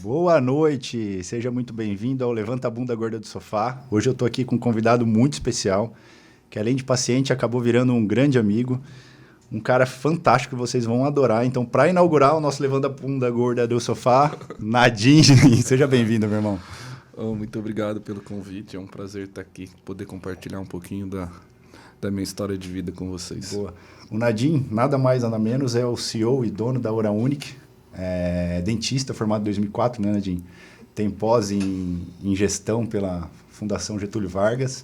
Boa noite, seja muito bem-vindo ao Levanta a Bunda Gorda do Sofá. Hoje eu tô aqui com um convidado muito especial, que além de paciente, acabou virando um grande amigo, um cara fantástico que vocês vão adorar. Então, para inaugurar o nosso Levanta a Bunda Gorda do Sofá, Nadim, seja bem-vindo, meu irmão. Muito obrigado pelo convite, é um prazer estar aqui, poder compartilhar um pouquinho da minha história de vida com vocês. Boa. O Nadim, nada mais, nada menos, é o CEO e dono da Oraunic, dentista, formado em 2004, né, Nadim? Tem pós em gestão pela Fundação Getúlio Vargas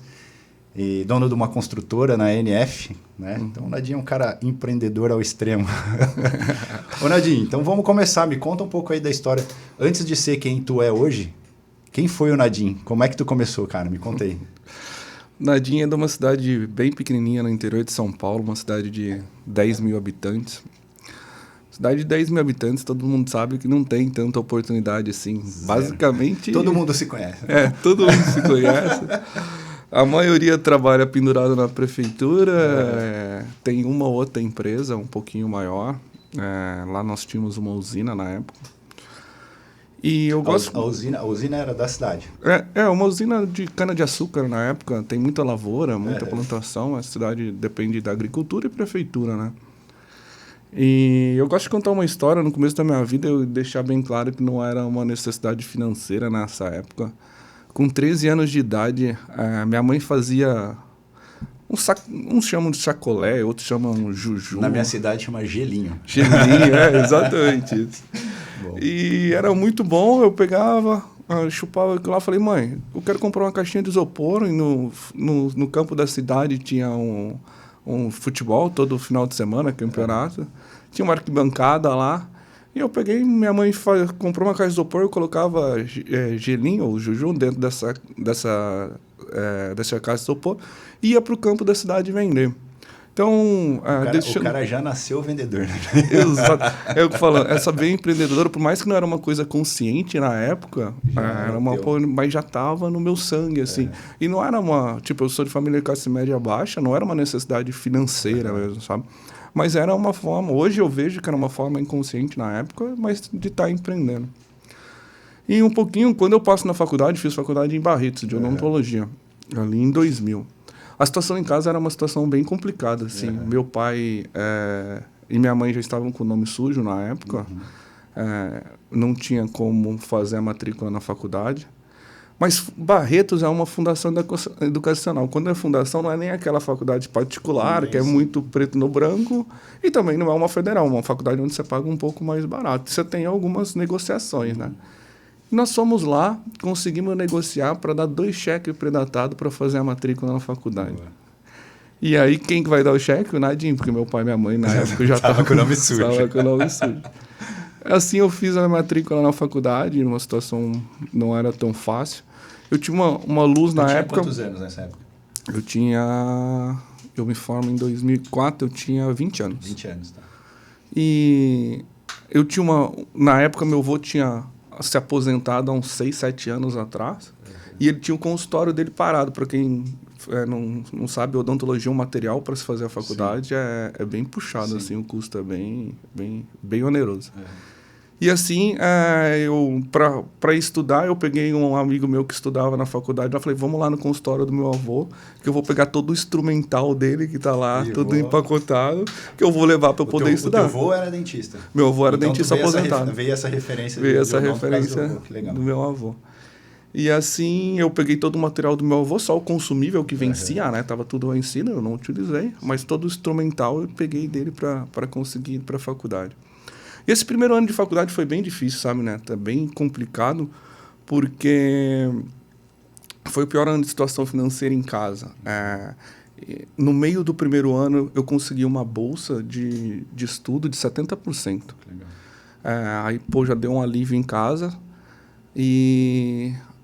e dono de uma construtora na NF, né? Então, o Nadim é um cara empreendedor ao extremo. Ô, Nadim, então vamos começar. Me conta um pouco aí da história. Antes de ser quem tu é hoje, quem foi o Nadim? Como é que tu começou, cara? Me conta aí. Nadim é de uma cidade bem pequenininha no interior de São Paulo, uma cidade de 10 mil habitantes. Cidade de 10 mil habitantes, todo mundo sabe que não tem tanta oportunidade assim. Zero. Basicamente... Todo mundo se conhece. Todo mundo se conhece. A maioria trabalha pendurado na prefeitura, tem uma ou outra empresa um pouquinho maior. Lá nós tínhamos uma usina na época. E eu gosto... A usina era da cidade? Uma usina de cana-de-açúcar na época. Tem muita lavoura, muita plantação. A cidade depende da agricultura e prefeitura, né? E eu gosto de contar uma história. No começo da minha vida, eu deixar bem claro que não era uma necessidade financeira nessa época. Com 13 anos de idade, minha mãe fazia... Uns chamam de sacolé, outros chamam juju. Na minha cidade chama gelinho. Gelinho, exatamente isso. E era muito bom, eu pegava, chupava aquilo lá, falei, mãe, eu quero comprar uma caixinha de isopor. E no campo da cidade tinha um futebol todo final de semana, campeonato. Tinha uma arquibancada lá. E eu peguei, minha mãe comprou uma caixa de isopor, eu colocava gelinho ou juju dentro dessa caixa de isopor e ia para o campo da cidade vender. Então, o cara já nasceu vendedor, né? Exato. É o que eu falo, essa bem empreendedora, por mais que não era uma coisa consciente na época, mas já estava no meu sangue, assim. E não era eu sou de família de classe média baixa, não era uma necessidade financeira mesmo, sabe? Mas era uma forma, hoje eu vejo que era uma forma inconsciente na época, mas de estar empreendendo. E um pouquinho, quando eu passo na faculdade, fiz faculdade em Barretos, de odontologia, ali em 2000. A situação em casa era uma situação bem complicada, assim. Meu pai e minha mãe já estavam com o nome sujo na época. Não tinha como fazer a matrícula na faculdade. Mas Barretos é uma fundação educacional. Quando é fundação, não é nem aquela faculdade particular, que é muito preto no branco, e também não é uma federal, uma faculdade onde você paga um pouco mais barato. Você tem algumas negociações, né? Nós fomos lá, conseguimos negociar para dar 2 cheques predatados para fazer a matrícula na faculdade. Boa. E aí, quem que vai dar o cheque? O Nadim, porque meu pai e minha mãe, na época, já estavam com o nome sujo. Tava com o nome sujo. Assim, eu fiz a matrícula na faculdade, uma situação não era tão fácil. Eu tinha uma luz na época... Quantos anos nessa época? Eu me formo em 2004, eu tinha 20 anos. 20 anos, tá. E eu tinha na época, meu avô tinha se aposentado há uns 6, 7 anos atrás. E ele tinha o consultório dele parado. Para quem não sabe, odontologia é um material para se fazer a faculdade. É bem puxado, assim, o custo é bem oneroso. E assim, para estudar, eu peguei um amigo meu que estudava na faculdade. Eu falei, vamos lá no consultório do meu avô, que eu vou pegar todo o instrumental dele, que está lá, tudo empacotado, que eu vou levar para eu poder estudar. O teu avô era dentista? Meu avô era dentista aposentado. Veio essa referência do meu avô. E assim, eu peguei todo o material do meu avô, só o consumível que vencia, né? Tava tudo vencido, eu não utilizei. Mas todo o instrumental eu peguei dele para conseguir ir para a faculdade. E esse primeiro ano de faculdade foi bem difícil, sabe, né? Tá bem complicado, porque foi o pior ano de situação financeira em casa. No meio do primeiro ano, eu consegui uma bolsa de estudo de 70%. Legal. Aí, já deu um alívio em casa.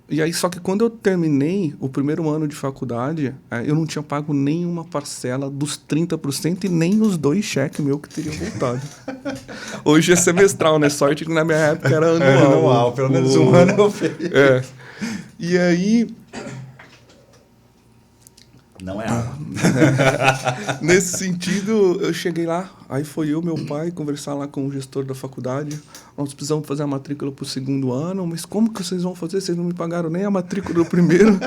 E aí, só que quando eu terminei o primeiro ano de faculdade, eu não tinha pago nenhuma parcela dos 30% e nem os 2 cheques meus que teriam voltado. Hoje é semestral, né? Sorte que na minha época era anual. Anual, pelo menos um ano eu fiz. E aí... Não é água. Nesse sentido, eu cheguei lá, aí foi eu, meu pai, conversar lá com o gestor da faculdade. Nós precisamos fazer a matrícula para o 2º ano, mas como que vocês vão fazer? Vocês não me pagaram nem a matrícula do primeiro,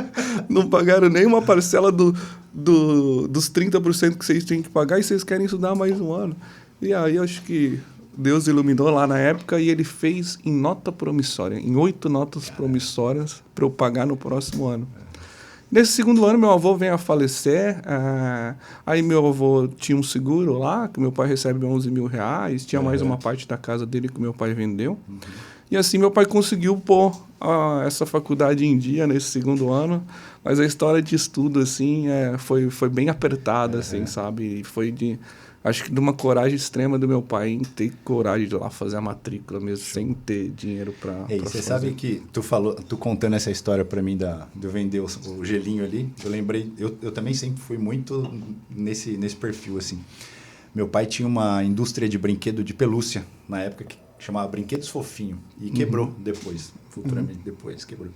não pagaram nem uma parcela dos 30% que vocês têm que pagar e vocês querem estudar mais um ano. E aí eu acho que Deus iluminou lá na época e ele fez em nota promissória, em 8 notas promissórias para eu pagar no próximo ano. Nesse 2º ano, meu avô vem a falecer, aí meu avô tinha um seguro lá, que meu pai recebe 11 mil reais, tinha mais uma parte da casa dele que meu pai vendeu. E assim meu pai conseguiu pôr essa faculdade em dia nesse 2º ano, mas a história de estudo assim, foi bem apertada, assim, sabe? E foi acho que de uma coragem extrema do meu pai em ter coragem de ir lá fazer a matrícula mesmo, sem ter dinheiro para Você fazer. sabe que tu contando essa história para mim de eu vender o gelinho ali, eu lembrei, eu também sempre fui muito nesse perfil, assim. Meu pai tinha uma indústria de brinquedo de pelúcia, na época, que chamava Brinquedos Fofinho, e quebrou depois, futuramente depois quebrou.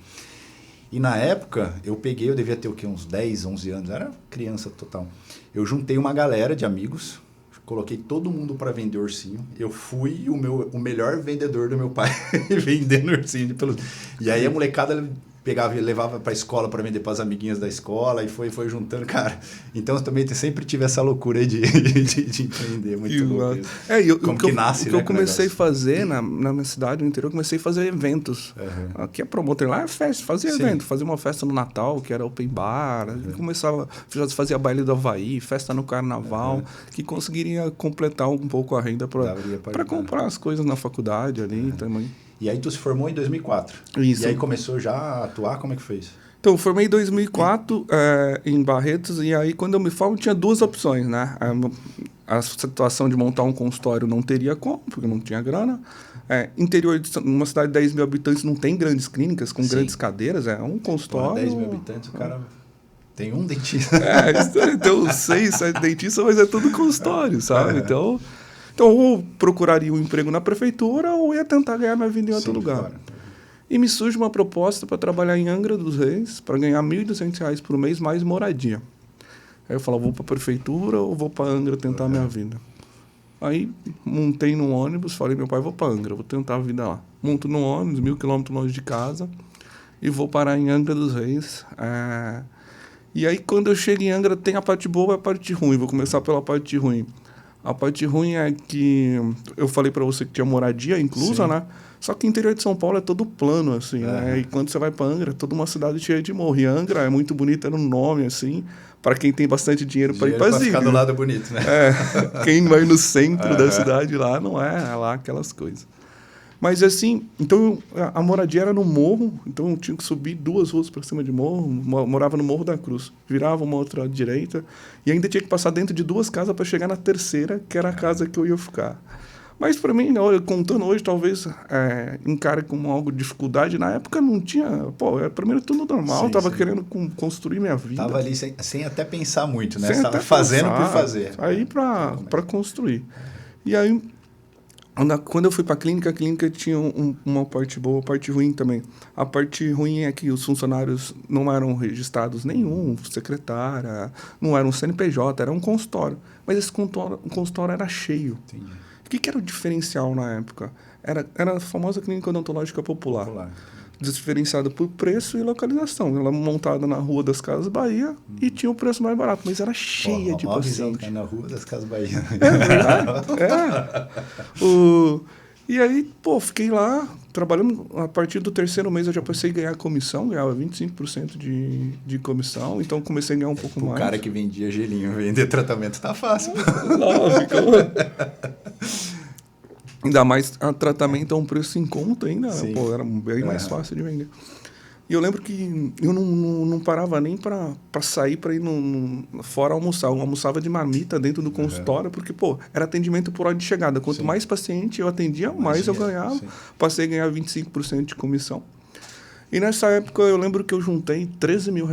E na época, eu devia ter o quê? Uns 10, 11 anos, era criança total. Eu juntei uma galera de amigos, coloquei todo mundo para vender ursinho. Eu fui o melhor vendedor do meu pai, vendendo ursinho de pelúcia. E aí a molecada pegava e levava para a escola para vender para as amiguinhas da escola e foi juntando, cara. Então eu também sempre tive essa loucura aí de empreender, muito louco isso. Como que nasce, o que eu comecei a fazer na minha cidade, no interior, eu comecei a fazer eventos. Aqui é promotor, lá é festa, fazia evento, fazia uma festa no Natal, que era open bar, fazia baile do Havaí, festa no carnaval, que conseguiria completar um pouco a renda para comprar as coisas na faculdade ali também. E aí tu se formou em 2004. Isso. E aí começou já a atuar, como é que fez? Então, eu formei em 2004 em Barretos, e aí quando eu me formo tinha 2 opções, né? A situação de montar um consultório não teria como, porque não tinha grana. Interior de uma cidade de 10 mil habitantes não tem grandes clínicas com grandes cadeiras, é um consultório... 10 mil habitantes, o cara... Tem um dentista. Tem 6, 7 dentistas, mas é tudo consultório, sabe? Então, ou procuraria um emprego na prefeitura ou ia tentar ganhar minha vida em outro lugar. Claro. E me surge uma proposta para trabalhar em Angra dos Reis, para ganhar R$ 1.200 por mês mais moradia. Aí eu falo, vou para a prefeitura ou vou para Angra tentar minha vida? Aí montei num ônibus, falei, meu pai, vou para Angra, vou tentar a vida lá. Monto num ônibus, 1.000 quilômetros longe de casa, e vou parar em Angra dos Reis. E aí, quando eu chego em Angra, tem a parte boa e a parte ruim. Vou começar pela parte ruim. A parte ruim é que eu falei para você que tinha moradia inclusa, né? Só que o interior de São Paulo é todo plano, assim, né? E quando você vai para Angra, é toda uma cidade cheia de morro. E Angra é muito bonita no nome, assim, para quem tem bastante dinheiro para ir para ficar do lado bonito, né? Quem vai no centro da cidade lá, não é lá aquelas coisas. Mas assim, então a moradia era no morro, então eu tinha que subir 2 ruas para cima de morro, morava no Morro da Cruz, virava uma outra direita e ainda tinha que passar dentro de 2 casas para chegar na terceira, que era a casa que eu ia ficar. Mas para mim, contando hoje, talvez encare como algo de dificuldade. Na época não tinha, para mim era tudo normal, estava querendo construir minha vida. Estava ali sem até pensar muito, né? Estava fazendo por fazer. Aí para construir. E aí, quando eu fui para a clínica tinha uma parte boa, uma parte ruim também. A parte ruim é que os funcionários não eram registrados nenhum, secretária, não era um CNPJ, era um consultório. Mas esse consultório era cheio. Entendi. O que era o diferencial na época? Era a famosa clínica odontológica popular. Diferenciada por preço e localização. Ela montada na Rua das Casas Bahia e tinha o preço mais barato, mas era cheia de pacientes. Na Rua das Casas Bahia. É verdade. E aí, fiquei lá trabalhando. A partir do 3º mês eu já passei a ganhar comissão, ganhava 25% de comissão, então comecei a ganhar um pouco mais. O cara que vendia gelinho, vender tratamento tá fácil. Lógico. Ainda mais a tratamento a um preço em conta ainda, era bem mais fácil de vender. E eu lembro que eu não parava nem para sair para ir fora almoçar. Eu almoçava de marmita dentro do consultório, porque, era atendimento por hora de chegada. Quanto mais paciente eu atendia, mais eu ganhava. Passei a ganhar 25% de comissão. E nessa época eu lembro que eu juntei R$13 mil.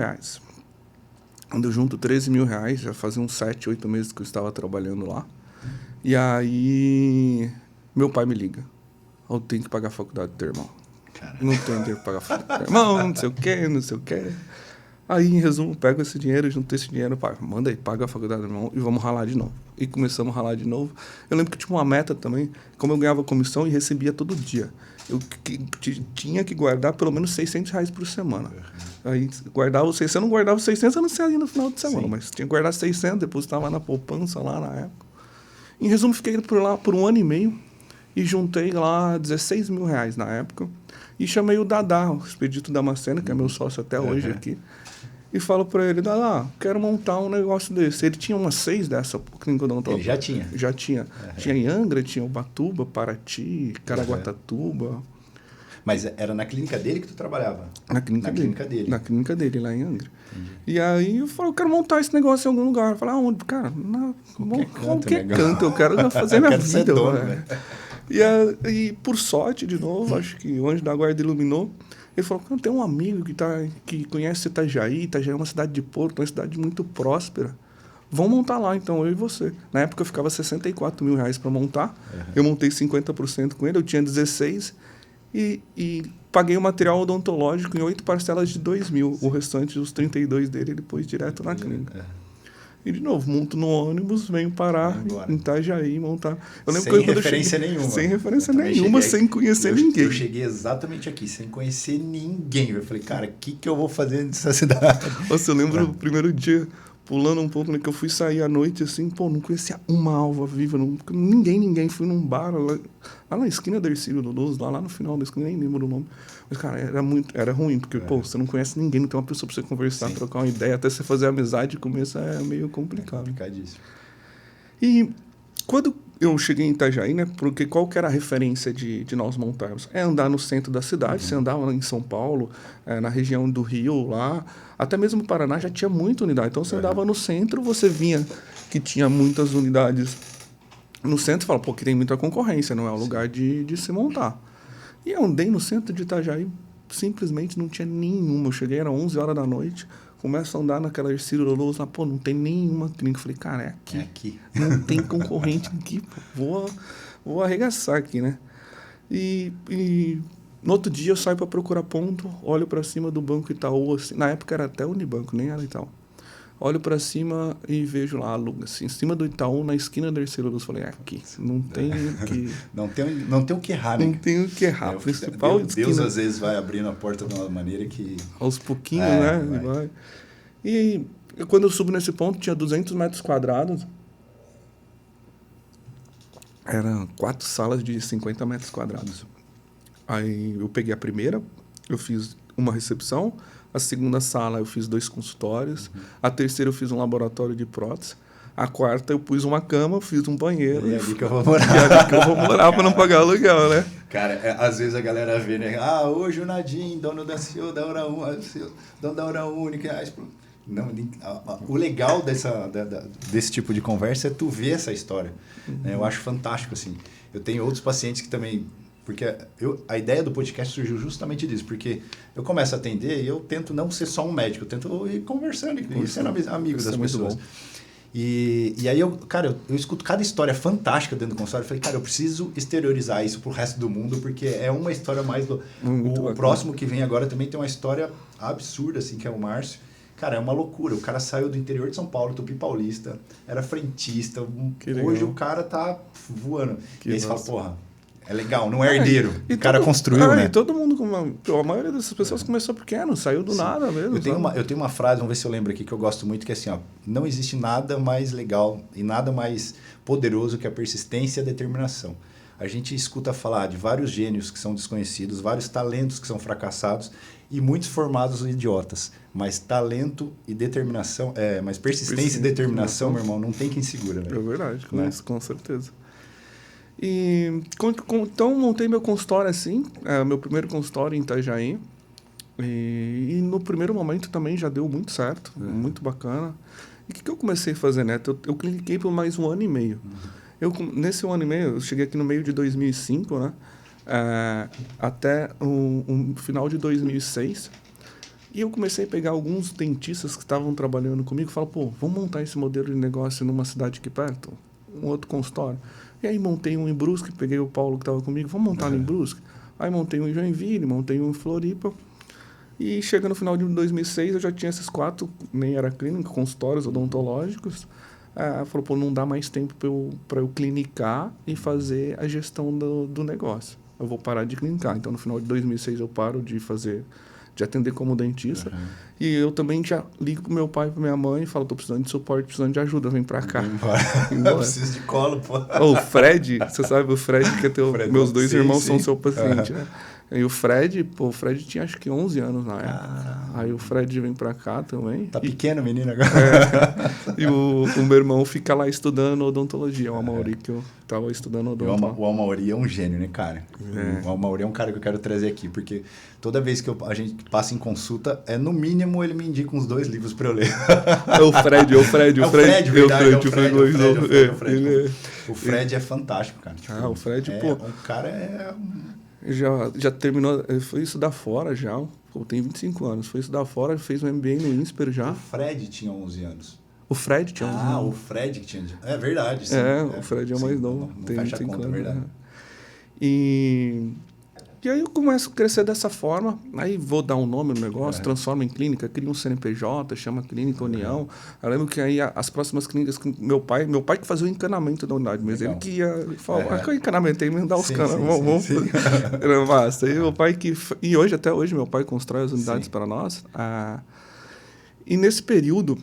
Quando eu junto R$13 mil, já fazia uns 7, 8 meses que eu estava trabalhando lá. E aí meu pai me liga. Eu tenho que pagar a faculdade do teu irmão. Caramba. Não tenho dinheiro para pagar a faculdade do teu irmão, não sei o quê. Aí, em resumo, pego esse dinheiro, junto esse dinheiro, manda aí, paga a faculdade do irmão e vamos ralar de novo. E começamos a ralar de novo. Eu lembro que tinha uma meta também, como eu ganhava comissão e recebia todo dia. Eu tinha que guardar pelo menos R$600 por semana. Aí guardava os 600, eu não guardava os 600, eu não sei no final de semana, mas tinha que guardar 600, depositava na poupança lá na época. Em resumo, fiquei por lá por 1 ano e meio e juntei lá R$16 mil na época. E chamei o Dadá, o Expedito Damasceno, que é meu sócio até hoje aqui. E falo pra ele, Dadá, quero montar um negócio desse. Ele tinha umas 6 dessa clínica odontológica. Ele já tinha? Já tinha. Tinha em Angra, tinha Ubatuba, Paraty, Caraguatatuba. Mas era na clínica dele que tu trabalhava? Na clínica dele. Na clínica dele, lá em Angra. Entendi. E aí eu falei, eu quero montar esse negócio em algum lugar. Eu falei, aonde? Cara, qualquer canto, eu quero fazer minha vida. Ser dono, né? E por sorte, de novo, acho que o Anjo da Guarda iluminou. Ele falou, tem um amigo que conhece Itajaí. Itajaí é uma cidade de porto, uma cidade muito próspera. Vamos montar lá, então, eu e você. Na época eu ficava R$64 mil para montar. Eu montei 50% com ele, eu tinha 16 e paguei o material odontológico em 8 parcelas de 2 mil. O restante, os 32 dele, ele pôs direto na clínica. E, de novo, monto no ônibus, venho parar em Itajaí, montar. Eu lembro sem referência nenhuma. Sem referência nenhuma, sem conhecer ninguém. Eu cheguei exatamente aqui, sem conhecer ninguém. Eu falei, cara, o que eu vou fazer nessa cidade? Nossa, eu lembro o primeiro dia, pulando um pouco, né, que eu fui sair à noite, assim, não conhecia uma alva viva, ninguém. Fui num bar, lá na esquina da Ercílio Luz, lá no final da esquina, nem lembro o nome. Mas, cara, era ruim, porque, você não conhece ninguém, não tem uma pessoa pra você conversar, trocar uma ideia, até você fazer amizade, começa é meio complicado. É complicadíssimo. E quando eu cheguei em Itajaí, né, porque qual que era a referência de nós montarmos? É andar no centro da cidade, você andava em São Paulo, na região do Rio, lá, até mesmo no Paraná já tinha muita unidade. Então, você andava no centro, você vinha que tinha muitas unidades no centro, e fala, que tem muita concorrência, não é o lugar de se montar. E eu andei no centro de Itajaí, simplesmente não tinha nenhuma. Eu cheguei, era 11 horas da noite, começo a andar naquela Ercílio Luz lá, não tem nenhuma clínica. Eu falei, cara, é aqui. É aqui. Não tem concorrente aqui, vou arregaçar aqui, né? E no outro dia eu saio para procurar ponto, olho para cima do Banco Itaú, assim, na época era até Unibanco, nem era Itaú. Olho para cima e vejo lá, assim, em cima do Itaú, na esquina da Ercílio Luz. Falei, aqui, não tem que... não tem o que errar, né? Não tem o que errar. Principal Deus às vezes vai abrindo a porta de uma maneira que... Aos pouquinhos, né? Vai. E quando eu subo nesse ponto, tinha 200 metros quadrados. Eram 4 salas de 50 metros quadrados. Aí eu peguei a primeira, eu fiz uma recepção. A segunda sala eu fiz 2 consultórios. A terceira eu fiz um laboratório de prótese. A quarta eu pus uma cama, fiz um banheiro. E é ali que eu vou morar. E é ali que eu vou morar para não pagar aluguel, né? Cara, às vezes a galera vê, né? Hoje o Nadim, dono da CEO da Hora Única, dono da Hora Única. Não, o legal desse tipo de conversa é tu ver essa história. Né? Eu acho fantástico, assim. Eu tenho outros pacientes que também... Porque a ideia do podcast surgiu justamente disso, porque eu começo a atender e eu tento não ser só um médico, eu tento ir conversando e sendo amigo das pessoas. E aí, eu escuto cada história fantástica dentro do consultório. Eu falei, cara, eu preciso exteriorizar isso pro resto do mundo, porque é uma história mais... O próximo que vem agora também tem uma história absurda, assim, que é o Márcio. Cara, é uma loucura. O cara saiu do interior de São Paulo, Tupi Paulista, era frentista. Hoje o cara tá voando. E aí você fala, porra... É legal, não é herdeiro. O cara construiu, né? E todo mundo, a maioria dessas pessoas começou pequeno, saiu do nada mesmo. Eu tenho uma frase, vamos ver se eu lembro aqui, que eu gosto muito, que é assim, não existe nada mais legal e nada mais poderoso que a persistência e a determinação. A gente escuta falar de vários gênios que são desconhecidos, vários talentos que são fracassados e muitos formados idiotas. Mas talento e determinação, mas persistência e determinação, meu irmão, não tem quem segura. Né? É verdade, com certeza. E então montei meu consultório assim, meu primeiro consultório em Itajaí. E no primeiro momento também já deu muito certo, muito bacana. E o que eu comecei a fazer, Neto? Eu cliquei por mais 1 ano e meio. Nesse 1 ano e meio, eu cheguei aqui no meio de 2005, né? Até o final de 2006. E eu comecei a pegar alguns dentistas que estavam trabalhando comigo e falar, vamos montar esse modelo de negócio numa cidade aqui perto? Um outro consultório. E aí montei um em Brusque, peguei o Paulo que estava comigo, vamos montar em Brusque? Aí montei um em Joinville, montei um em Floripa. E chega no final de 2006, eu já tinha esses 4, nem era clínica, consultórios odontológicos. Falou, pô, não dá mais tempo para eu clinicar e fazer a gestão do negócio. Eu vou parar de clinicar. Então, no final de 2006, eu paro de atender como dentista. E eu também já ligo pro meu pai e pra minha mãe e falo, tô precisando de suporte, precisando de ajuda, vem pra cá. Eu preciso de colo, pô. O Fred, você sabe, o Fred, que é meus 2 irmãos são seu paciente, né? E o Fred tinha acho que 11 anos na época. Aí o Fred vem pra cá também. Tá pequeno o menino agora. E o meu irmão fica lá estudando odontologia, o Amaury, que eu tava estudando odontologia. O Amaury é um gênio, né, cara? O Amaury é um cara que eu quero trazer aqui, porque toda vez que a gente passa em consulta, no mínimo ele me indica uns 2 livros pra eu ler. O Fred. O Fred é fantástico, cara. Tipo, o Fred, pô. O cara já terminou, foi estudar fora já, pô, tem 25 anos, foi estudar fora, fez um MBA no INSPER já. O Fred tinha 11 anos. O Fred tinha 11 anos. O Fred que tinha... É verdade, sim. O Fred é o mais novo, não tem fecha 25 a conta, anos. é verdade. E aí eu começo a crescer dessa forma, aí vou dar um nome no negócio, transformo em clínica, crio um CNPJ, chama Clínica União. Eu lembro que aí as próximas clínicas, meu pai que fazia o encanamento da unidade, mas ele que ia falar, que eu encanamento, me dá os canas, vamos. Era massa. E meu pai e até hoje, meu pai constrói as unidades para nós. E nesse período,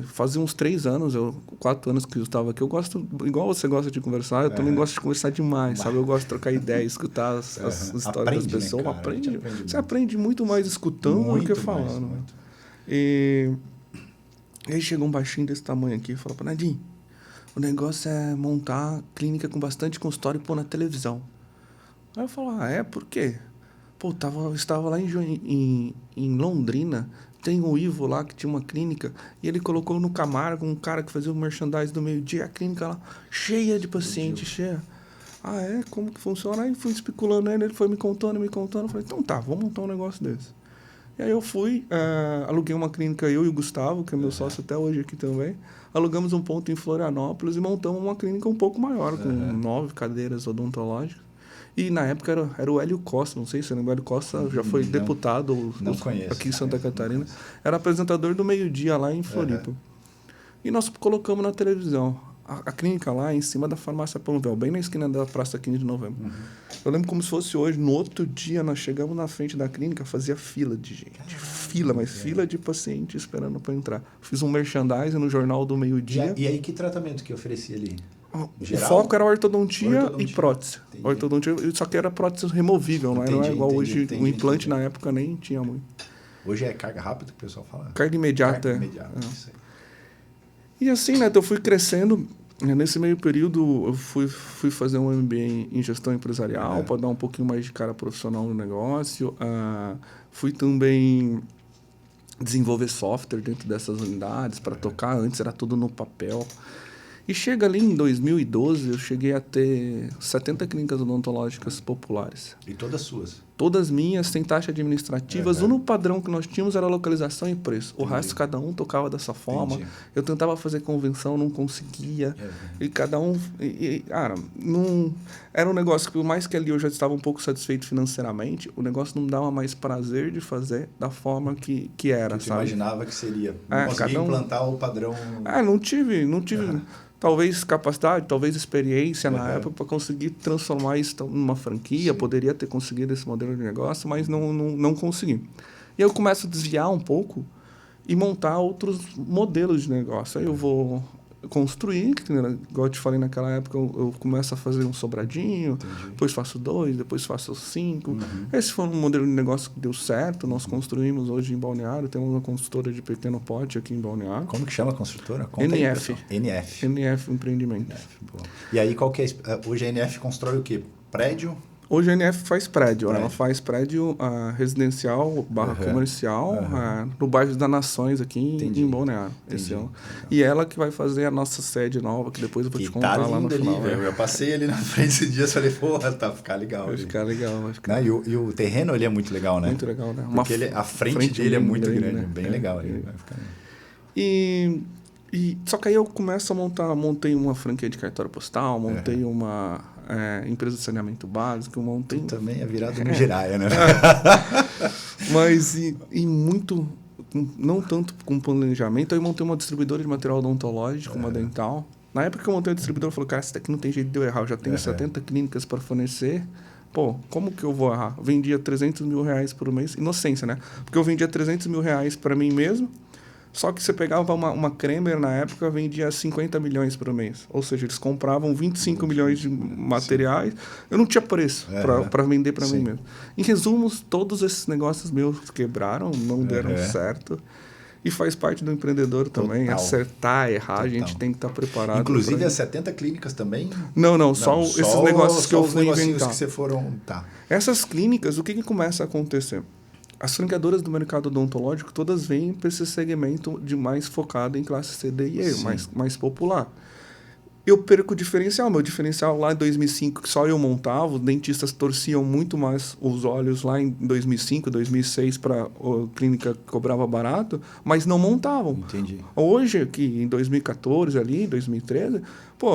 fazia uns 3 anos, 4 anos que eu estava aqui. Eu gosto, igual você gosta de conversar, eu também gosto de conversar demais, sabe? Eu gosto de trocar ideia, escutar as histórias das pessoas. Né, aprende você aprende muito mais escutando do que falando. Muito. E aí chegou um baixinho desse tamanho aqui e falou para Nadine, o negócio é montar clínica com bastante consultório e pôr na televisão. Aí eu falo, por quê? Pô, estava lá em Londrina, tem o Ivo lá que tinha uma clínica e ele colocou no Camargo um cara que fazia o merchandise do meio-dia, a clínica lá cheia de paciente, cheia. Como que funciona? Aí fui especulando ele foi me contando, falei, então tá, vamos montar um negócio desse. E aí eu fui, aluguei uma clínica, eu e o Gustavo, que é meu sócio até hoje aqui também, alugamos um ponto em Florianópolis e montamos uma clínica um pouco maior, com 9 cadeiras odontológicas. E na época era o Hélio Costa, não sei se você lembra, o Hélio Costa já foi deputado aqui em Santa Catarina. Era apresentador do meio-dia lá em Floripa. E nós colocamos na televisão. A clínica lá em cima da farmácia Panvel, bem na esquina da Praça 15 de Novembro. Eu lembro como se fosse hoje. No outro dia, nós chegamos na frente da clínica, fazia fila de gente. Fila de paciente esperando para entrar. Fiz um merchandising no Jornal do Meio-Dia. E aí, que tratamento que oferecia ali? Geral? O foco era ortodontia e prótese. Ortodontia, só que era prótese removível, não é igual hoje. O implante na época nem tinha muito. Hoje é carga rápida que o pessoal fala? Carga imediata. Isso aí. E assim, né, eu fui crescendo. Nesse meio período, eu fui fazer um MBA em gestão empresarial para dar um pouquinho mais de cara profissional no negócio. Fui também desenvolver software dentro dessas unidades para tocar. Antes era tudo no papel. E chega ali em 2012, eu cheguei a ter 70 clínicas odontológicas populares. E todas suas? Todas minhas, sem taxa administrativa. O único padrão que nós tínhamos era localização e preço. O resto, cada um tocava dessa forma. Eu tentava fazer convenção, não conseguia. E cada um... cara, não... Era um negócio que, por mais que ali eu já estava um pouco satisfeito financeiramente, o negócio não me dava mais prazer de fazer da forma que era, que sabe? Imaginava que seria. Não conseguia implantar o padrão... não tive... Talvez capacidade, talvez experiência na época para conseguir transformar isso numa franquia. Poderia ter conseguido esse modelo de negócio, mas não consegui. E eu começo a desviar um pouco e montar outros modelos de negócio. Aí eu vou construir, igual eu te falei naquela época, eu começo a fazer um sobradinho, depois faço 2, depois faço 5. Esse foi um modelo de negócio que deu certo. Nós construímos hoje em Balneário, temos uma construtora de pequeno porte aqui em Balneário. Como que chama a construtora? NF. NF Empreendimento. E aí, qual que é? Hoje a NF constrói o quê? Prédio? Hoje a NF faz prédio. Ela faz prédio residencial / comercial no bairro das Nações aqui em Balneário. E ela que vai fazer a nossa sede nova, que depois eu vou te contar lá no final. Eu passei ali na frente esse dia e falei, vai ficar legal. Vai ficar legal. E o terreno ali é muito legal, né? Muito legal, né? Porque a frente dele é muito grande, né? Bem legal. Vai ficar... Só que aí eu começo a montei uma franquia de cartório postal, montei uma empresa de saneamento básico, montei... Tu também é virado no Giraia, né? Mas, e muito, não tanto com planejamento, aí eu montei uma distribuidora de material odontológico, uma dental. Na época que eu montei a distribuidora, eu falei, cara, isso daqui não tem jeito de eu errar, eu já tenho 70 clínicas para fornecer. Pô, como que eu vou errar? Vendia 300 mil reais por mês, inocência, né? Porque eu vendia 300 mil reais para mim mesmo, só que você pegava uma Kremer, na época, vendia 50 milhões por mês. Ou seja, eles compravam 25 milhões de materiais. Eu não tinha preço para vender para mim mesmo. Em resumo, todos esses negócios meus quebraram, não deram certo. E faz parte do empreendedor também. Acertar, errar, a gente tem que estar preparado. Inclusive as 70 clínicas também? Não, só esses negócios que eu fui inventar. Que você foram... Essas clínicas, o que começa a acontecer? As franqueadoras do mercado odontológico todas vêm para esse segmento de mais focado em classe C, D e E, mais popular. Eu perco o diferencial. Meu diferencial lá em 2005, que só eu montava, os dentistas torciam muito mais os olhos lá em 2005, 2006 para a clínica que cobrava barato, mas não montavam. Entendi. Hoje, que em 2014, ali, 2013,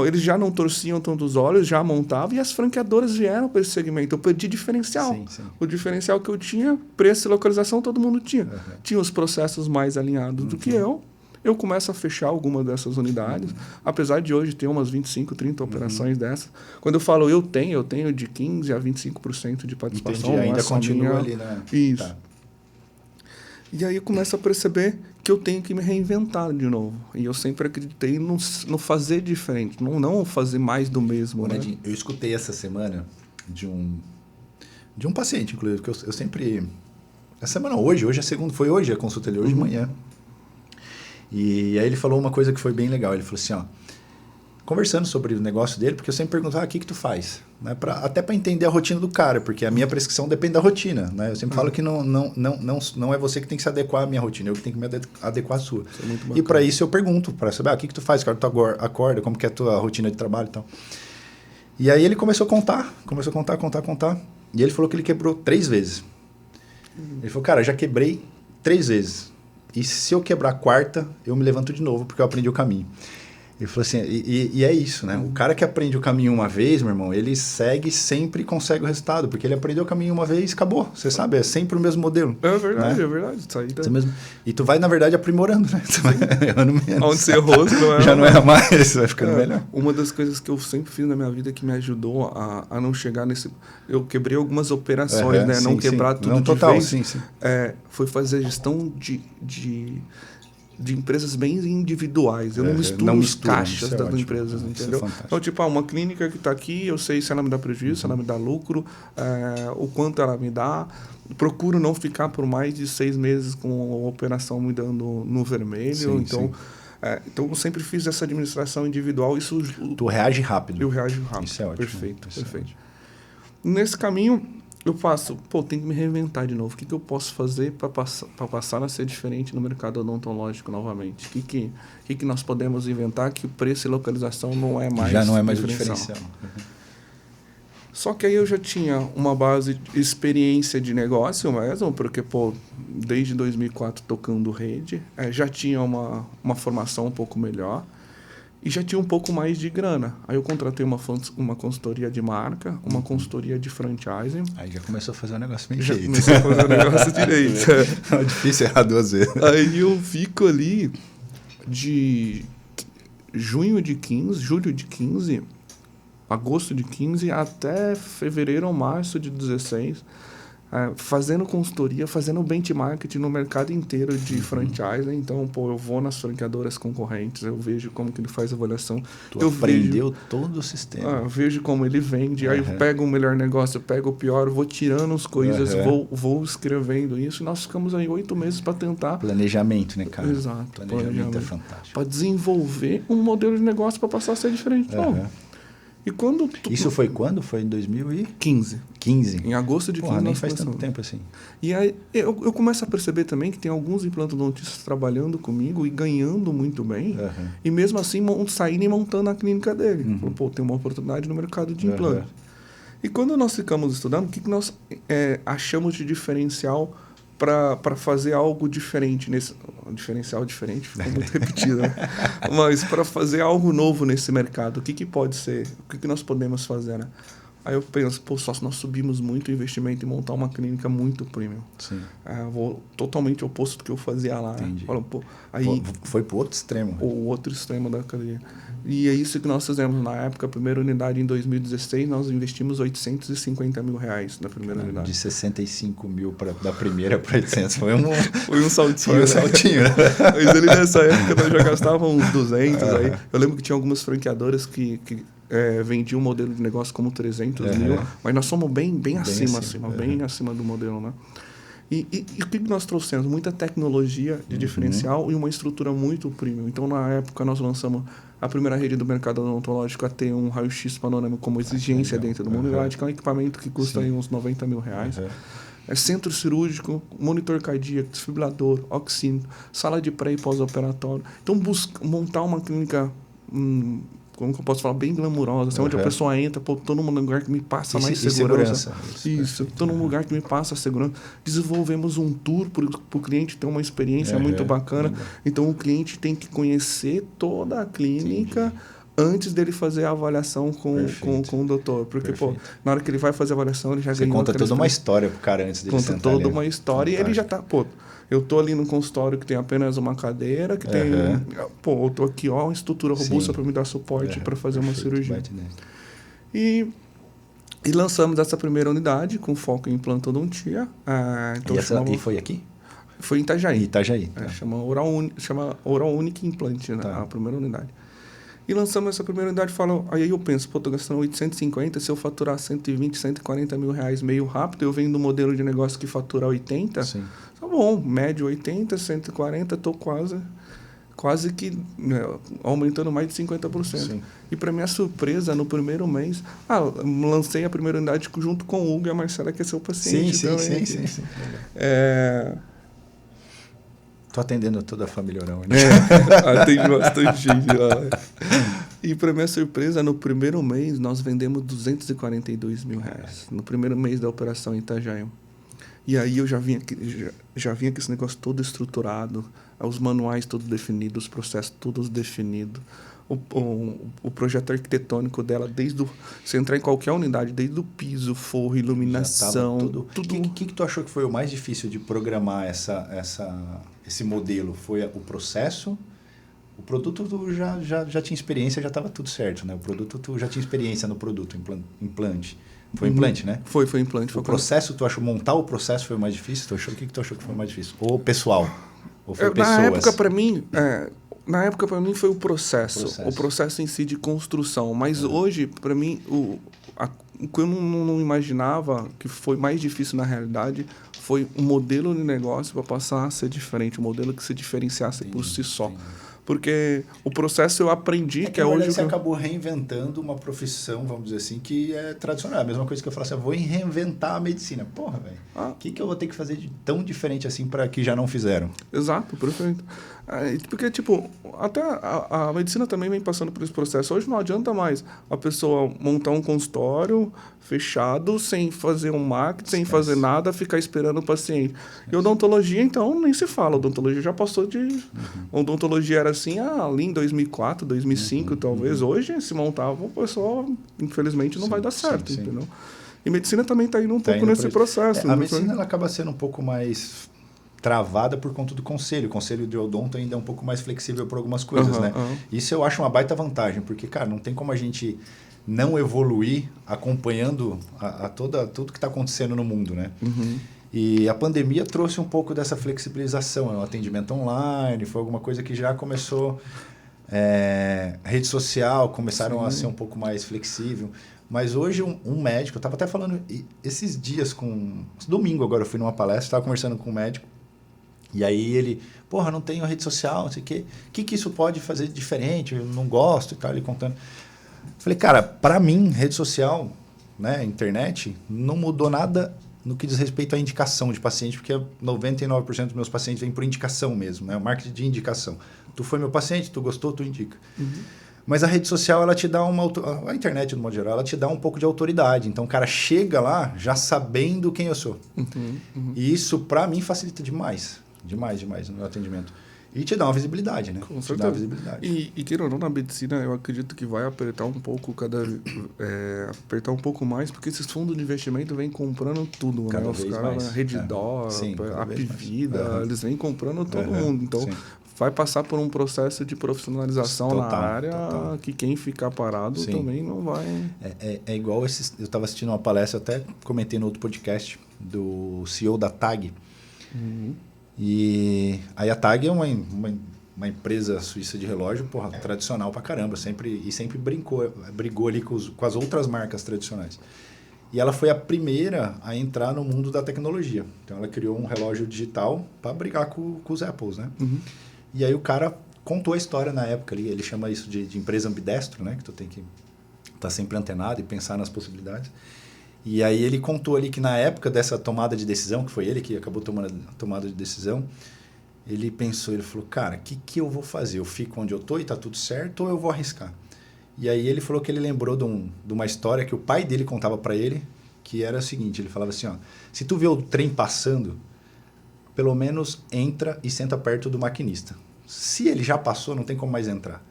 eles já não torciam tanto os olhos, já montavam, e as franqueadoras vieram para esse segmento. Eu perdi diferencial. Sim. O diferencial que eu tinha, preço e localização, todo mundo tinha. Tinha os processos mais alinhados do que eu. Eu começo a fechar alguma dessas unidades, apesar de hoje ter umas 25, 30 operações dessas. Quando eu falo eu tenho de 15% a 25% de participação. Entendi, ainda continua ali, né? Isso. Tá. E aí eu começo a perceber que eu tenho que me reinventar de novo. E eu sempre acreditei no fazer diferente, não fazer mais do mesmo. Né? Eu escutei essa semana de um paciente, inclusive, que eu sempre... Essa semana, hoje é segunda, foi hoje a consulta dele, hoje de manhã. E aí ele falou uma coisa que foi bem legal. Ele falou assim, conversando sobre o negócio dele, porque eu sempre pergunto, o que tu faz? Né? Até para entender a rotina do cara, porque a minha prescrição depende da rotina. Né? Eu sempre falo que não é você que tem que se adequar à minha rotina, eu que tenho que me adequar à sua. E para isso eu pergunto, para saber, o que tu faz? Cara, tu acorda, como que é a tua rotina de trabalho e tal. E aí ele começou a contar. E ele falou que ele quebrou 3 vezes. Ele falou, cara, já quebrei 3 vezes. E se eu quebrar a 4ª, eu me levanto de novo, porque eu aprendi o caminho. Ele falou assim, e é isso, né? O cara que aprende o caminho uma vez, meu irmão, ele segue sempre e consegue o resultado, porque ele aprendeu o caminho uma vez e acabou. Você sabe, é sempre o mesmo modelo. É verdade, né? É verdade. Isso aí tá... mesmo... E tu vai, na verdade, aprimorando, né? Tu vai errando menos. Onde você errou, você não erra já não erra mais, vai ficando melhor. Uma das coisas que eu sempre fiz na minha vida que me ajudou a não chegar nesse... Eu quebrei algumas operações, né? Não quebrar tudo não, de total, vez. Sim. Foi fazer gestão de empresas bem individuais. Eu não misturo os caixas das empresas, entendeu? Então, tipo, uma clínica que está aqui, eu sei se ela me dá prejuízo, se ela me dá lucro, o quanto ela me dá. Procuro não ficar por mais de 6 meses com a operação me dando no vermelho. Então, eu sempre fiz essa administração individual. Isso, tu reage rápido. Eu reajo rápido. Isso é ótimo. Perfeito. Nesse caminho... Eu passo, tenho que me reinventar de novo. O que eu posso fazer para passar a ser diferente no mercado odontológico novamente? O que nós podemos inventar que o preço e localização não é mais... Já não é mais o diferencial. Só que aí eu já tinha uma base de experiência de negócio mesmo, porque, desde 2004 tocando rede, já tinha uma formação um pouco melhor. E já tinha um pouco mais de grana. Aí eu contratei uma consultoria de marca, uma consultoria de franchising. Aí já começou a fazer o negócio bem direito. Começou a fazer o negócio direito. É difícil errar 2 vezes. Aí eu fico ali de julho de 15, agosto de 15 até fevereiro ou março de 16, fazendo consultoria, fazendo benchmark no mercado inteiro de franchise. Então, eu vou nas franqueadoras concorrentes, eu vejo como que ele faz a avaliação. Tu aprendeu todo o sistema. Eu vejo como ele vende, aí eu pego o melhor negócio, eu pego o pior, vou tirando as coisas, vou escrevendo isso, e nós ficamos aí 8 meses para tentar... Planejamento, né, cara? Exato. Planejamento é fantástico. Para desenvolver um modelo de negócio para passar a ser diferente. E quando... Isso foi quando? Foi em 2015? 15. Em agosto de 15. Nem faz tanto tempo assim. E aí eu começo a perceber também que tem alguns implantodontistas trabalhando comigo e ganhando muito bem. E mesmo assim saindo e montando a clínica dele. Tem uma oportunidade no mercado de implante. E quando nós ficamos estudando, o que nós achamos de diferencial para fazer algo diferente nesse... Diferencial diferente, ficou muito repetido, né? Mas para fazer algo novo nesse mercado, o que pode ser? O que nós podemos fazer, né? Aí eu penso, pô, só se nós subimos muito o investimento em montar uma clínica muito premium. Sim. Vou totalmente oposto do que eu fazia lá. Entendi. Falo, pô, aí, foi pro outro extremo. O outro extremo da cadeia. E é isso que nós fizemos. Na época, a primeira unidade em 2016, nós investimos R$850 mil na primeira unidade. De 65 mil da primeira para 800. Foi um saltinho. Foi um saltinho, né? Mas ali nessa época nós já gastávamos uns 200 aí. Eu lembro que tinha algumas franqueadoras que vendiam um modelo de negócio como 300 mil, mas nós somos bem acima do modelo, né? E o que nós trouxemos? Muita tecnologia de diferencial e uma estrutura muito premium. Então, na época, nós lançamos a primeira rede do mercado odontológico a ter um raio-x panorâmico como exigência dentro do mundo, que é um equipamento que custa aí uns R$90 mil. É centro cirúrgico, monitor cardíaco, desfibrilador, oxímetro, sala de pré e pós-operatório. Então, montar uma clínica... como que eu posso falar, bem glamurosa, assim, onde a pessoa entra, pô, tô num lugar que me passa mais segurança. Isso, tô num lugar que me passa segurança. Desenvolvemos um tour para o cliente ter uma experiência muito bacana. Então, o cliente tem que conhecer toda a clínica antes dele fazer a avaliação com o doutor. Porque, pô, na hora que ele vai fazer a avaliação, ele já ganhou... Você conta toda uma história pro cara antes dele sentar. Conta toda uma história e ele já tá, pô... Eu tô ali num consultório que tem apenas uma cadeira, que tem... Pô, eu tô aqui, ó, uma estrutura robusta para me dar suporte para fazer uma cirurgia. E lançamos essa primeira unidade com foco em implantodontia. Então e foi aqui? Foi em Itajaí. Itajaí. Chama Oral Unique Implant, né? A primeira unidade. E lançamos essa primeira unidade e aí eu penso, pô, tô gastando 850, se eu faturar 120, 140 mil reais meio rápido, eu venho do modelo de negócio que fatura 80, tá bom, médio 80, 140, tô quase que aumentando mais de 50%. Sim. E para minha surpresa, no primeiro mês, lancei a primeira unidade junto com o Hugo e a Marcela, que é seu paciente. Sim. Tô atendendo toda a família Oral. Atende bastante gente lá. E para minha surpresa, no primeiro mês, nós vendemos 242 mil reais. No primeiro mês da operação em Itajaí. E aí eu já vinha com esse negócio todo estruturado, os manuais todos definidos, os processos todos definidos. O projeto arquitetônico dela, você entrar em qualquer unidade, desde o piso, forro, iluminação, tudo. O que tu achou que foi o mais difícil de programar esse modelo? Foi o processo? O produto tu já tinha experiência, já estava tudo certo, né? O produto tu já tinha experiência no produto, implante. Foi implante, né? Foi implante. O processo, tu achou montar o processo foi o mais difícil? O que tu achou que foi o mais difícil? Ou pessoal? Ou foi pessoas? Na época, para mim, foi o processo em si de construção. Mas hoje, para mim, o que eu não imaginava que foi mais difícil na realidade foi o modelo de negócio para passar a ser diferente, o modelo que se diferenciasse por si só. Porque o processo eu aprendi que é hoje... Você acabou reinventando uma profissão, vamos dizer assim, que é tradicional. A mesma coisa que eu falo assim, eu vou reinventar a medicina. Porra, velho, o que eu vou ter que fazer de tão diferente assim para que já não fizeram? Exato, perfeito. Porque, tipo, até a medicina também vem passando por esse processo. Hoje não adianta mais a pessoa montar um consultório fechado, sem fazer um marketing, sem fazer nada, ficar esperando o paciente. E odontologia, então, nem se fala. Odontologia já passou de... Odontologia era assim, ali em 2004, 2005, talvez. Hoje, se montava, o pessoal, infelizmente, não vai dar certo, entendeu? E medicina também está indo um pouco nesse processo. A medicina ela acaba sendo um pouco mais travada por conta do conselho. O conselho de odonto ainda é um pouco mais flexível para algumas coisas, né? Isso eu acho uma baita vantagem, porque, cara, não tem como a gente não evoluir acompanhando tudo que está acontecendo no mundo, né? E a pandemia trouxe um pouco dessa flexibilização, o atendimento online, foi alguma coisa que já começou... rede social começaram a ser um pouco mais flexível. Mas hoje um médico, eu estava até falando esses dias domingo agora eu fui numa palestra, estava conversando com um médico, e aí ele, porra, não tenho rede social, não sei o quê. O que isso pode fazer de diferente? Eu não gosto e tal, ele contando. Falei, cara, para mim, rede social, né, internet, não mudou nada no que diz respeito à indicação de paciente, porque 99% dos meus pacientes vêm por indicação mesmo, né? O marketing de indicação. Tu foi meu paciente, tu gostou, tu indica. Mas a rede social, ela te dá a internet, no modo geral, ela te dá um pouco de autoridade. Então, o cara chega lá já sabendo quem eu sou. E isso, para mim, facilita demais. Demais no meu atendimento. E te dá uma visibilidade, né? Com te dá uma certeza. visibilidade. E queira ou não, na medicina, eu acredito que vai apertar um pouco apertar um pouco mais, porque esses fundos de investimento vêm comprando tudo, né? Cada Os vez caras, mais. Redditor, Sim, cada a vez mais. Pivida, eles vêm comprando todo mundo. Então, Sim. vai passar por um processo de profissionalização na área que quem ficar parado também não vai... É igual eu estava assistindo uma palestra, até comentei no outro podcast, do CEO da TAG. E aí a TAG é uma empresa suíça de relógio, porra, tradicional pra caramba, sempre brigou ali com as outras marcas tradicionais. E ela foi a primeira a entrar no mundo da tecnologia. Então ela criou um relógio digital para brigar com os Apples, né? E aí o cara contou a história na época ali, ele chama isso de empresa ambidestro, né? Que tu tem que estar sempre antenado e pensar nas possibilidades. E aí ele contou ali que na época dessa tomada de decisão, que foi ele que acabou tomando a tomada de decisão, ele pensou, ele falou, cara, o que eu vou fazer? Eu fico onde eu tô e tá tudo certo ou eu vou arriscar? E aí ele falou que ele lembrou de uma história que o pai dele contava para ele, que era o seguinte, ele falava assim, ó, se tu vê o trem passando, pelo menos entra e senta perto do maquinista. Se ele já passou, não tem como mais entrar.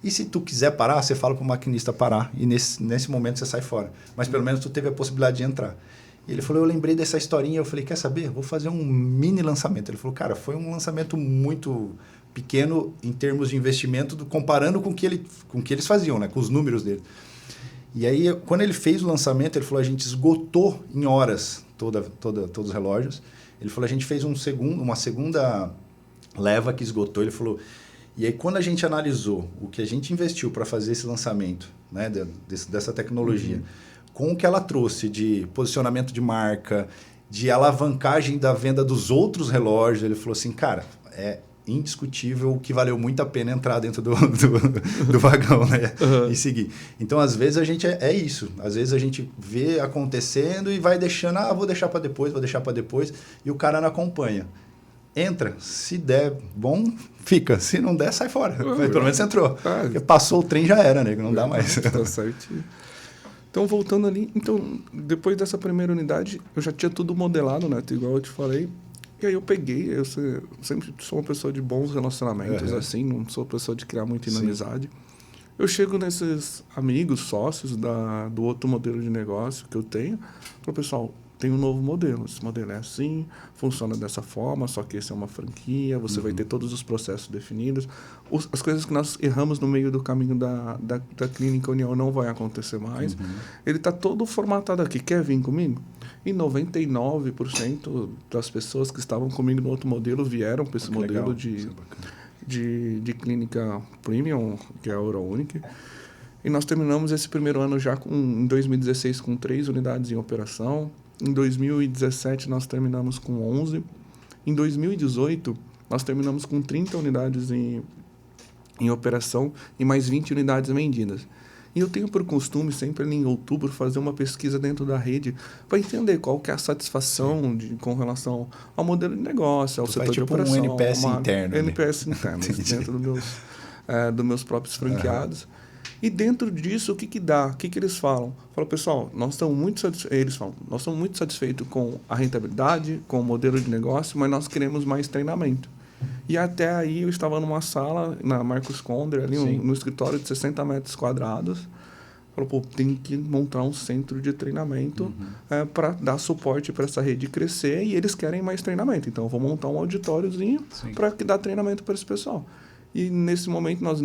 E se tu quiser parar, você fala pro maquinista parar e nesse momento você sai fora. Mas pelo menos tu teve a possibilidade de entrar. E ele falou, eu lembrei dessa historinha, eu falei, quer saber? Vou fazer um mini lançamento. Ele falou, cara, foi um lançamento muito pequeno em termos de investimento, comparando com o que eles faziam, né? Com os números dele. E aí, quando ele fez o lançamento, ele falou, a gente esgotou em horas todos os relógios. Ele falou, a gente fez uma segunda leva que esgotou. Ele falou, e aí quando a gente analisou o que a gente investiu para fazer esse lançamento, né, dessa tecnologia, com o que ela trouxe de posicionamento de marca, de alavancagem da venda dos outros relógios, ele falou assim, cara, é indiscutível que valeu muito a pena entrar dentro do vagão, né? E seguir. Então, às vezes, a gente é isso. Às vezes, a gente vê acontecendo e vai deixando, vou deixar para depois, e o cara não acompanha. Entra, se der bom, fica. Se não der, sai fora. Pelo menos você entrou. Porque passou o trem, já era, né? Não dá mais. Tá certinho. Então, voltando ali, depois dessa primeira unidade, eu já tinha tudo modelado, né? Igual eu te falei. E aí eu peguei, eu sempre sou uma pessoa de bons relacionamentos, assim, não sou pessoa de criar muita inimizade. Eu chego nesses amigos, sócios do outro modelo de negócio que eu tenho, falo, pessoal, tem um novo modelo, esse modelo é assim, funciona dessa forma, só que esse é uma franquia, você vai ter todos os processos definidos. As coisas que nós erramos no meio do caminho da Clínica União não vai acontecer mais. Ele está todo formatado aqui, quer vir comigo? E 99% das pessoas que estavam comigo no outro modelo vieram para esse modelo de clínica premium, que é a Eurounic. E nós terminamos esse primeiro ano já em 2016 com 3 unidades em operação. Em 2017 nós terminamos com 11. Em 2018 nós terminamos com 30 unidades em operação e mais 20 unidades vendidas. E eu tenho por costume, sempre ali em outubro, fazer uma pesquisa dentro da rede para entender qual que é a satisfação com relação ao modelo de negócio, ao setor de operação. Um NPS interno. NPS interno, dentro dos meus próprios franqueados. E dentro disso, o que dá? O que eles falam? Falam, pessoal, nós estamos muito satisfeitos com a rentabilidade, com o modelo de negócio, mas nós queremos mais treinamento. E até aí eu estava numa sala, na Marcos Kondrer, ali no escritório de 60 metros quadrados. Falou, tem que montar um centro de treinamento para dar suporte para essa rede crescer e eles querem mais treinamento. Então, eu vou montar um auditóriozinho para dar treinamento para esse pessoal. E nesse momento nós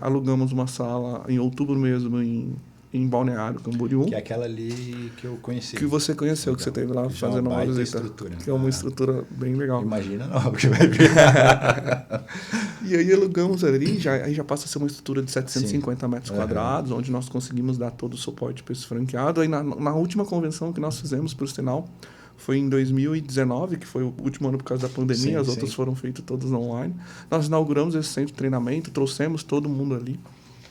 alugamos uma sala em outubro mesmo em Balneário Camboriú. Que é aquela ali que eu conheci. Que você conheceu, que você esteve lá fazendo uma visita. Que é uma estrutura bem legal. Imagina não, porque vai ver. E aí alugamos ali, aí já passa a ser uma estrutura de 750 metros quadrados, onde nós conseguimos dar todo o suporte para esse franqueado. Aí na última convenção que nós fizemos, por sinal, foi em 2019, que foi o último ano por causa da pandemia, as outras foram feitas todas online. Nós inauguramos esse centro de treinamento, trouxemos todo mundo ali.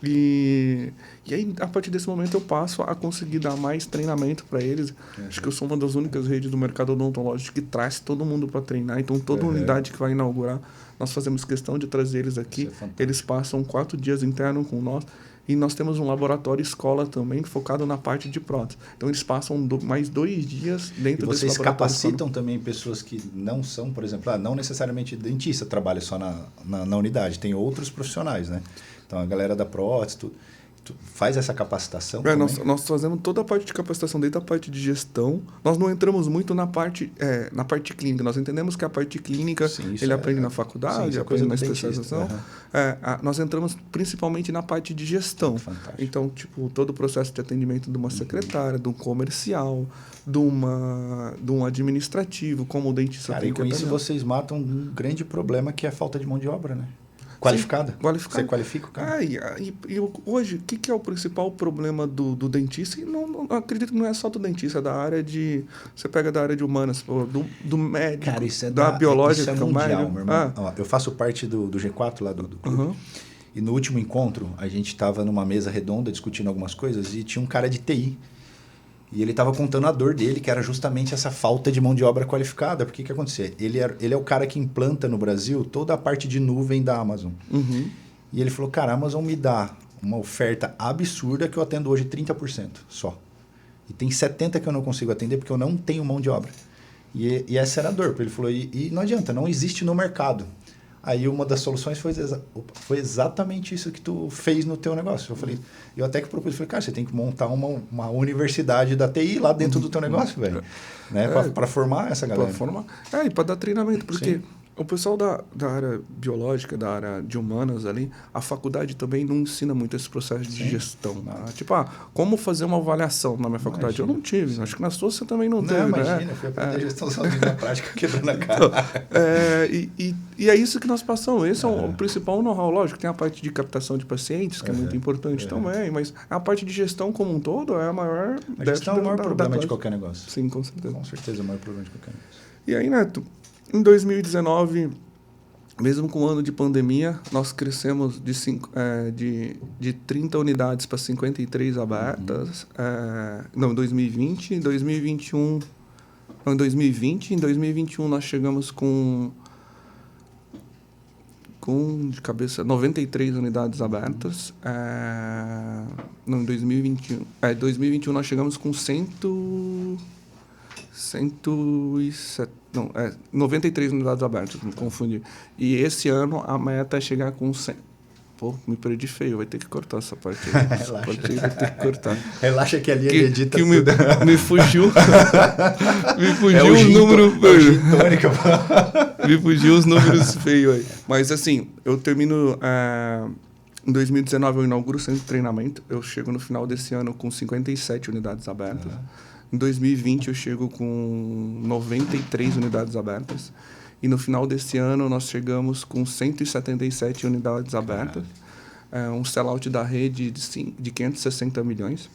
E aí, a partir desse momento, eu passo a conseguir dar mais treinamento para eles. Acho que eu sou uma das únicas redes do mercado odontológico que traz todo mundo para treinar. Então, toda unidade que vai inaugurar, nós fazemos questão de trazer eles aqui. Eles passam 4 dias internos com nós. E nós temos um laboratório escola também focado na parte de prótese. Então, eles passam mais 2 dias dentro desse vocês laboratório. capacitam também pessoas que não são, por exemplo, não necessariamente dentista trabalha só na unidade, tem outros profissionais, né? Então, a galera da prótese, tu faz essa capacitação também? Nós fazemos toda a parte de capacitação, desde a parte de gestão. Nós não entramos muito na parte clínica. Nós entendemos que a parte clínica ele aprende na faculdade, aprende na especialização. Nós entramos principalmente na parte de gestão. Fantástico. Então, tipo, todo o processo de atendimento de uma secretária, de um comercial, de um administrativo, como o dentista Cara, tem e que com isso atender. vocês matam um grande problema que é a falta de mão de obra, né? Qualificada. Sim, qualificada. Você qualifica o cara. E hoje, o que é o principal problema do dentista? E não acredito que não é só do dentista, é da área de... Você pega da área de humanas, do médico, Cara, isso é da biológica. Isso é mundial, meu irmão. Ó, eu faço parte do G4 lá do clube. Uhum. E no último encontro, a gente estava numa mesa redonda discutindo algumas coisas e tinha um cara de TI. E ele estava contando a dor dele, que era justamente essa falta de mão de obra qualificada. Porque o que acontecia? Ele é o cara que implanta no Brasil toda a parte de nuvem da Amazon. Uhum. E ele falou, cara, a Amazon me dá uma oferta absurda que eu atendo hoje 30% só. E tem 70% que eu não consigo atender porque eu não tenho mão de obra. E essa era a dor. Ele falou, e não adianta, não existe no mercado. Aí uma das soluções foi exatamente isso que tu fez no teu negócio. Eu até que propus, falei, cara, você tem que montar uma universidade da TI lá dentro do teu negócio, velho. Né? Para formar essa galera. Para formar. E para dar treinamento, porque... Sim. O pessoal da área biológica, da área de humanas ali, a faculdade também não ensina muito esse processo de gestão. Tá? Tipo, como fazer uma avaliação na minha faculdade? Eu não tive. Acho que na sua você também não teve. Imagina, né? Eu fui aprender gestão sozinho na prática, quebrando a cara. E é isso que nós passamos. Esse é o principal know-how. Lógico, tem a parte de captação de pacientes, que é muito importante também, mas a parte de gestão como um todo é a maior... A gestão é o maior problema de qualquer negócio. Sim, com certeza. Com certeza é o maior problema de qualquer negócio. E aí, Neto... Em 2019, mesmo com o ano de pandemia, nós crescemos de 30 unidades para 53 abertas. Em 2020. Em 2021... Não, em 2020. Em 2021, nós chegamos com de cabeça, 93 unidades abertas. Em 2021... Em 2021, nós chegamos com 93 unidades abertas, me confundi. E esse ano a meta é chegar com 100. Pô, me perdi feio, vai ter que cortar essa parte aí. Essa parte aí vai ter que cortar. Relaxa que ali ele edita tudo. Me fugiu. Me fugiu os números feios. Me fugiu os números feios aí. Mas assim, eu termino... Em 2019 eu inauguro o centro de treinamento. Eu chego no final desse ano com 57 unidades abertas. Em 2020 eu chego com 93 unidades abertas. E no final desse ano nós chegamos com 177 unidades abertas. Um sell-out da rede de 560 milhões.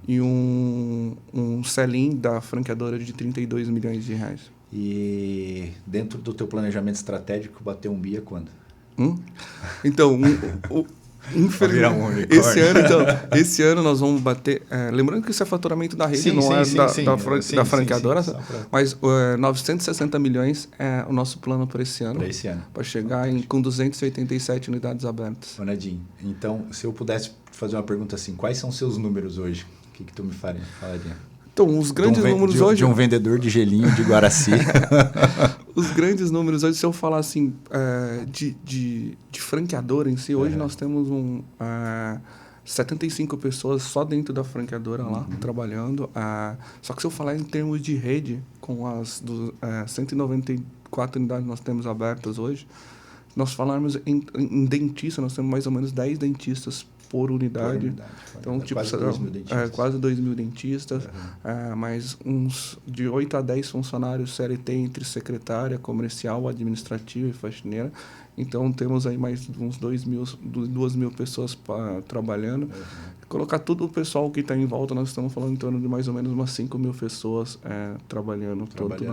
E um sell-in da franqueadora de 32 milhões de reais. E dentro do teu planejamento estratégico, bater um bi é quando? Então, infelizmente, esse ano nós vamos bater... lembrando que isso é faturamento da rede, não é da franqueadora, mas 960 milhões é o nosso plano para esse ano. Para chegar com 287 unidades abertas. Nadinho, então, se eu pudesse fazer uma pergunta assim, quais são seus números hoje? O que tu me falaria? Então, os grandes números hoje... De um vendedor de gelinho de Guaraci. Os grandes números hoje, se eu falar assim, de franqueadora em si, hoje nós temos 75 pessoas só dentro da franqueadora lá, trabalhando. Só que se eu falar em termos de rede, com as 194 unidades que nós temos abertas hoje, nós falarmos em dentista, nós temos mais ou menos 10 dentistas por unidade. Então, tipo, quase 2 mil dentistas, mais uns de 8 a 10 funcionários CLT entre secretária, comercial, administrativa e faxineira. Então, temos aí mais uns 2 mil pessoas trabalhando. Colocar todo o pessoal que está em volta, nós estamos falando em torno de mais ou menos umas 5 mil pessoas trabalhando tanto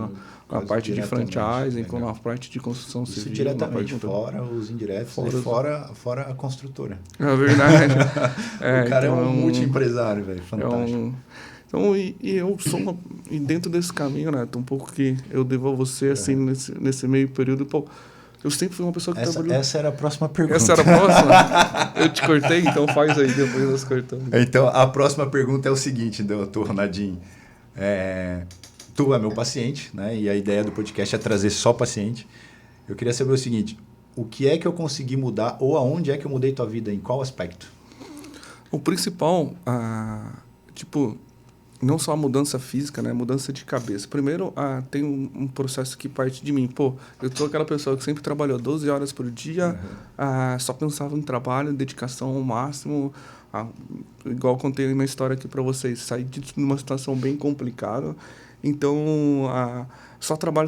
na parte de franchising, como na parte de construção civil. Isso diretamente, fora os indiretos, fora a construtora. É verdade. O cara então, é um multi-empresário, velho, fantástico. E dentro desse caminho, Neto, um pouco que eu devo a você, assim, nesse meio período, Eu sempre fui uma pessoa que trabalhou... Essa era a próxima pergunta. Essa era a próxima? Eu te cortei, então faz aí, depois nós cortamos. Então, a próxima pergunta é o seguinte, doutor Nadim. Tu é meu paciente, né? E a ideia do podcast é trazer só paciente. Eu queria saber o seguinte, o que é que eu consegui mudar ou aonde é que eu mudei tua vida? Em qual aspecto? O principal, não só a mudança física, né? Mudança de cabeça. Primeiro, tem um processo que parte de mim. Pô, eu sou aquela pessoa que sempre trabalhou 12 horas por dia, só pensava em trabalho, dedicação ao máximo. Igual eu contei uma história aqui para vocês, saí de uma situação bem complicada. Então, só trabalho.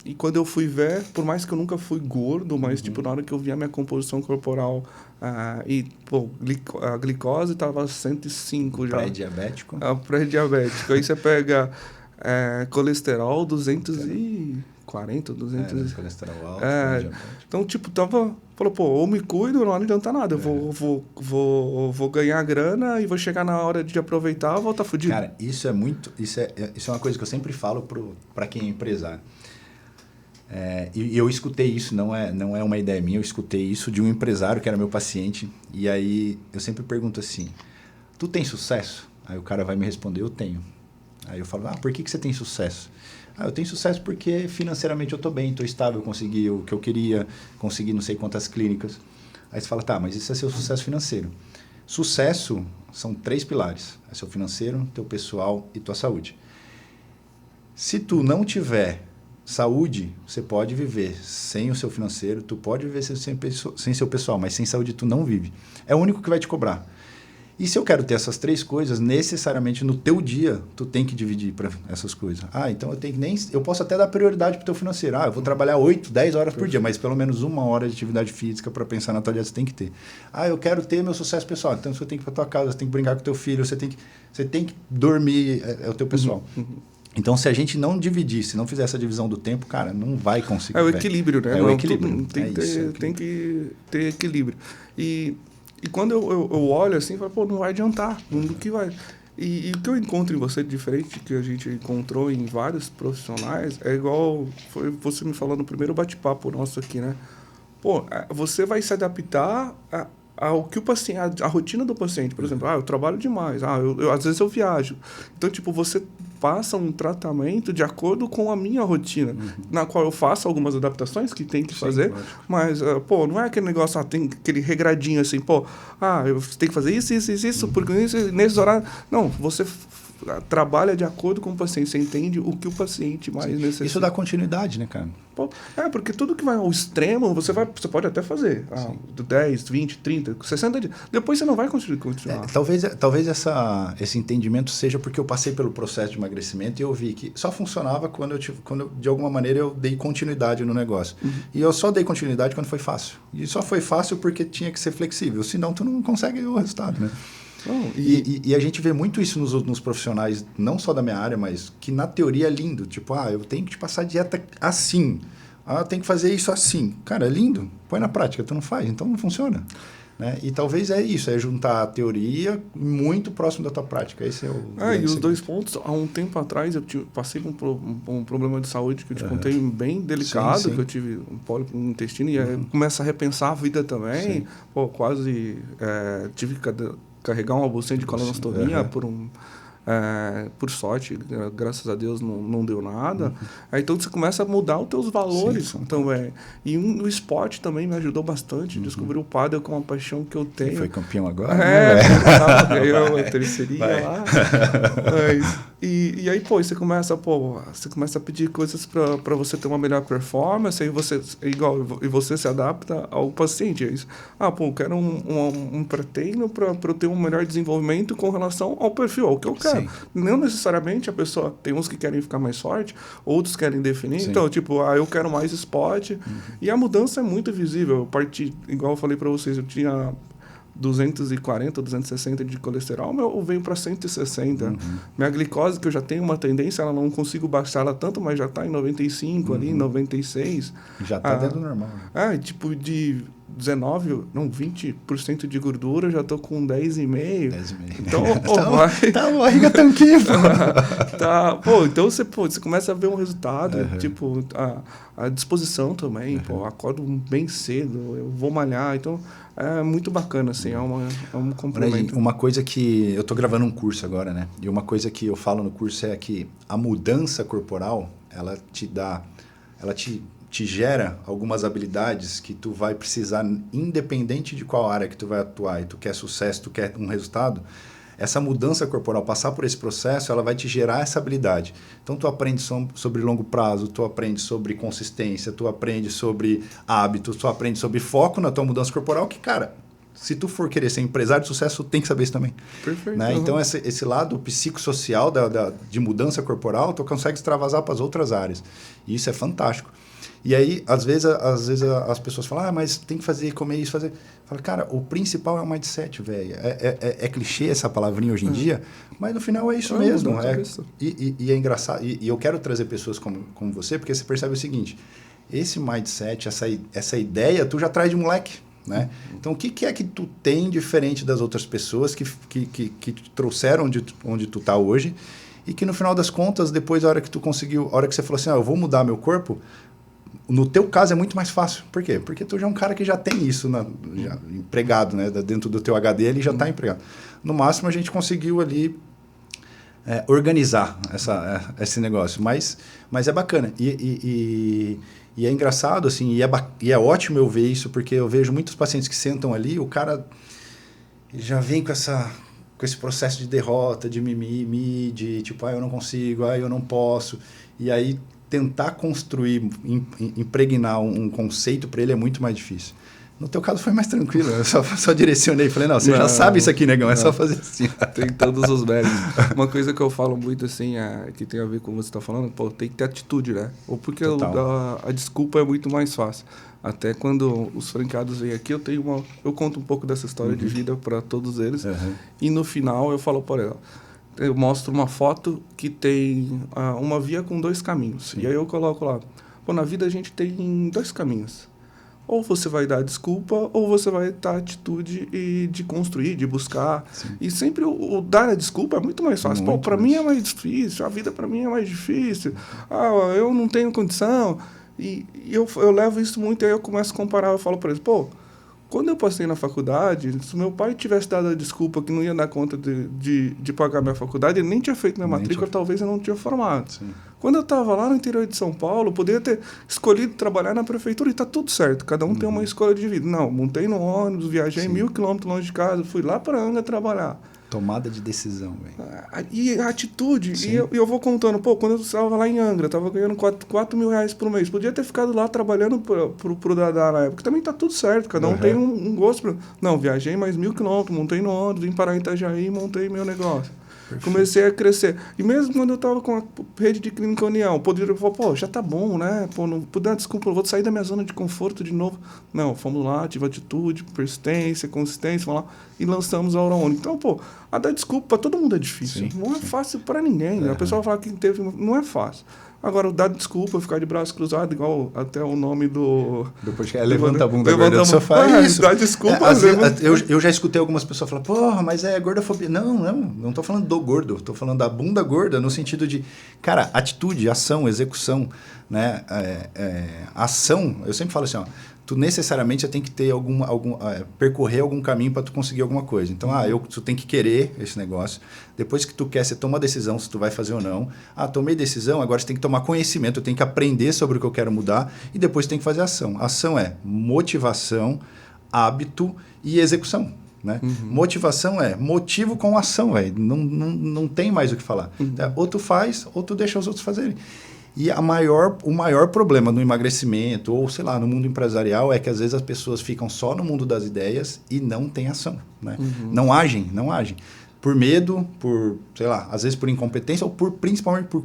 E quando eu fui ver, por mais que eu nunca fui gordo, mas na hora que eu vi a minha composição corporal, a glicose estava 105 já. Pré-diabético? Pré-diabético. Aí você pega colesterol 240, 200... colesterol alto, então, falou, pô, ou me cuido, não adianta nada. Eu vou ganhar grana e vou chegar na hora de aproveitar, vou estar fudido. Cara, isso é uma coisa que eu sempre falo para quem é empresário. E eu escutei isso, não é uma ideia minha, eu escutei isso de um empresário que era meu paciente. E aí eu sempre pergunto assim, tu tem sucesso? Aí o cara vai me responder, eu tenho. Aí eu falo, por que você tem sucesso? Eu tenho sucesso porque financeiramente eu estou bem, estou estável, consegui o que eu queria, consegui não sei quantas clínicas. Aí você fala, mas isso é seu sucesso financeiro. Sucesso são 3 pilares. É seu financeiro, teu pessoal e tua saúde. Se tu não tiver saúde, você pode viver sem o seu financeiro, tu pode viver sem seu pessoal, mas sem saúde tu não vive. É o único que vai te cobrar. E se eu quero ter essas 3 coisas, necessariamente no teu dia, tu tem que dividir para essas coisas. Então eu posso até dar prioridade para o teu financeiro. Eu vou trabalhar 8, 10 horas por dia, mas pelo menos 1 hora de atividade física para pensar na tua dieta você tem que ter. Eu quero ter meu sucesso pessoal. Então você tem que ir para tua casa, você tem que brincar com teu filho, você tem que dormir, é o teu pessoal. Então, se a gente não dividir, se não fizer essa divisão do tempo, cara, não vai conseguir. É o equilíbrio, né? É o equilíbrio. Tem que ter equilíbrio. E quando eu olho assim, eu falo, não vai adiantar. Do que vai... E o que eu encontro em você, diferente que a gente encontrou em vários profissionais, é igual foi você me falando no primeiro bate-papo nosso aqui, né? Você vai se adaptar ao que o paciente, a rotina do paciente. Por exemplo, eu trabalho demais, às vezes eu viajo. Então, você passa um tratamento de acordo com a minha rotina, na qual eu faço algumas adaptações que tem que fazer, mas, não é aquele negócio, tem aquele regradinho assim, eu tenho que fazer isso, porque nesses horários... Não, você trabalha de acordo com o paciente, você entende o que o paciente mais necessita. Isso dá continuidade, né, cara? Porque tudo que vai ao extremo, você pode até fazer. 10, 20, 30, 60 dias. Depois você não vai conseguir continuar. Talvez esse entendimento seja porque eu passei pelo processo de emagrecimento e eu vi que só funcionava quando de alguma maneira, eu dei continuidade no negócio. E eu só dei continuidade quando foi fácil. E só foi fácil porque tinha que ser flexível. Senão, tu não consegue o resultado, né? E a gente vê muito isso nos profissionais, não só da minha área, mas que na teoria é lindo. Eu tenho que te passar dieta assim. Eu tenho que fazer isso assim. Cara, é lindo. Põe na prática, tu não faz, então não funciona. Né? E talvez é isso, é juntar a teoria muito próximo da tua prática. Esse é o e os 2 pontos, há um tempo atrás eu passei por um problema de saúde que eu te contei bem delicado, que eu tive um pólipo no intestino e começa a repensar a vida também. Quase tive que carregar uma bolsinha de colonostomia por sorte, graças a Deus não deu nada. Então você começa a mudar os teus valores também. E o esporte também me ajudou bastante. Descobri o pádel com uma paixão que eu tenho. E foi campeão agora? Ganhou a terceirinha lá. E aí, você começa a pedir coisas para você ter uma melhor performance, aí você se adapta ao paciente. É isso. Eu quero um pré-treino para eu ter um melhor desenvolvimento com relação ao perfil, ao que eu quero. Não necessariamente a pessoa... Tem uns que querem ficar mais forte, outros querem definir. Sim. Então, eu quero mais esporte. E a mudança é muito visível. Eu parti, igual eu falei para vocês, eu tinha 240, 260 de colesterol, eu venho para 160. Minha glicose, que eu já tenho uma tendência, ela não consigo baixar ela tanto, mas já está em 95 ali, 96. Já está dentro do normal. Né? 20% de gordura, já tô com 10,5%. 10,5. Então, vai... Tá, barriga tanquinha, então você começa a ver um resultado, tipo, a disposição também, acordo bem cedo, eu vou malhar, então é muito bacana, assim, é um complemento. Uma coisa que... Eu tô gravando um curso agora, né? E uma coisa que eu falo no curso é que a mudança corporal, ela te gera algumas habilidades que tu vai precisar, independente de qual área que tu vai atuar, e tu quer sucesso, tu quer um resultado, essa mudança corporal, passar por esse processo, ela vai te gerar essa habilidade. Então, tu aprende sobre longo prazo, tu aprende sobre consistência, tu aprende sobre hábitos, tu aprende sobre foco na tua mudança corporal, que, cara, se tu for querer ser empresário de sucesso, tu tem que saber isso também. Perfeito. Né? Então, esse lado psicossocial de mudança corporal, tu consegue extravasar para as outras áreas. E isso é fantástico. E aí, às vezes as pessoas falam, mas tem que fazer, comer isso, fazer... Fala, cara, o principal é o mindset, velho. É clichê essa palavrinha hoje em dia, mas no final é isso mesmo. E é engraçado. E eu quero trazer pessoas como você, porque você percebe o seguinte, esse mindset, essa ideia, tu já traz de moleque. Né? Então, o que é que tu tem diferente das outras pessoas que te trouxeram onde tu tá hoje e que no final das contas, depois, a hora que você falou assim, eu vou mudar meu corpo, no teu caso é muito mais fácil. Por quê? Porque tu já é um cara que já tem isso já empregado, né? Dentro do teu HD ele já está empregado. No máximo a gente conseguiu ali organizar esse negócio, mas é bacana. E é engraçado, assim, e é ótimo eu ver isso, porque eu vejo muitos pacientes que sentam ali, o cara já vem com esse processo de derrota, de mimimi, de tipo, eu não consigo, eu não posso. E aí tentar construir, impregnar um conceito para ele é muito mais difícil. No teu caso foi mais tranquilo, eu só direcionei, falei, você já sabe isso aqui, negão, é só fazer assim. Tem todos os méritos. Uma coisa que eu falo muito, assim, que tem a ver com o que você está falando, tem que ter atitude, né? Ou porque a desculpa é muito mais fácil. Até quando os franqueados vêm aqui, eu conto um pouco dessa história de vida para todos eles, e no final eu falo para ela, eu mostro uma foto que tem uma via com 2 caminhos. Sim. E aí eu coloco lá, na vida a gente tem 2 caminhos. Ou você vai dar desculpa, ou você vai dar atitude de construir, de buscar. Sim. E sempre o dar a desculpa é muito mais fácil. Para mim é mais difícil, a vida para mim é mais difícil. Eu não tenho condição. E eu levo isso muito, e aí eu começo a comparar, eu falo para eles, quando eu passei na faculdade, se meu pai tivesse dado a desculpa que não ia dar conta de pagar minha faculdade, ele nem tinha feito minha matrícula, talvez eu não tinha formado. Sim. Quando eu estava lá no interior de São Paulo, eu poderia ter escolhido trabalhar na prefeitura e está tudo certo. Cada um tem uma escolha de vida. Não, montei no ônibus, viajei 1.000 quilômetros longe de casa, fui lá para Angra trabalhar. Tomada de decisão, velho. E a atitude. Sim. E eu vou contando, quando eu estava lá em Angra, estava ganhando 4 mil reais por mês. Podia ter ficado lá trabalhando pro Dadá na época. Também tá tudo certo, cada um tem um gosto. Não, viajei mais 1.000 quilômetros, montei no ônibus, vim parar em Itajaí e montei meu negócio. Perfeito. Comecei a crescer. E mesmo quando eu estava com a rede de clínica União, poderia falar, já tá bom, né? Não puder dar desculpa, eu vou sair da minha zona de conforto de novo. Não, fomos lá, tive atitude, persistência, consistência, vamos lá, e lançamos a Aura Única. Então, a dar desculpa para todo mundo é difícil. Sim, não é fácil para ninguém. A pessoa fala que teve... Não é fácil. Agora, dar desculpa, ficar de braço cruzado, igual até o nome do... Depois levanta a bunda gorda do sofá, isso. Dá desculpa. Eu já escutei algumas pessoas falar, mas é gordofobia. Não tô falando do gordo, tô falando da bunda gorda no sentido de, cara, atitude, ação, execução, né? Ação, eu sempre falo assim, tu necessariamente tem que ter percorrer algum caminho para tu conseguir alguma coisa. Então, tu tem que querer esse negócio. Depois que tu quer, você toma a decisão se tu vai fazer ou não. Tomei decisão, agora você tem que tomar conhecimento, eu tenho que aprender sobre o que eu quero mudar e depois tem que fazer ação. Ação é motivação, hábito e execução. Né? Motivação é motivo com ação, velho. Não tem mais o que falar. Ou tu faz, ou tu deixa os outros fazerem. E o maior problema no emagrecimento, ou sei lá, no mundo empresarial, é que às vezes as pessoas ficam só no mundo das ideias e não têm ação. Né? Não agem. Por medo, às vezes por incompetência, ou principalmente por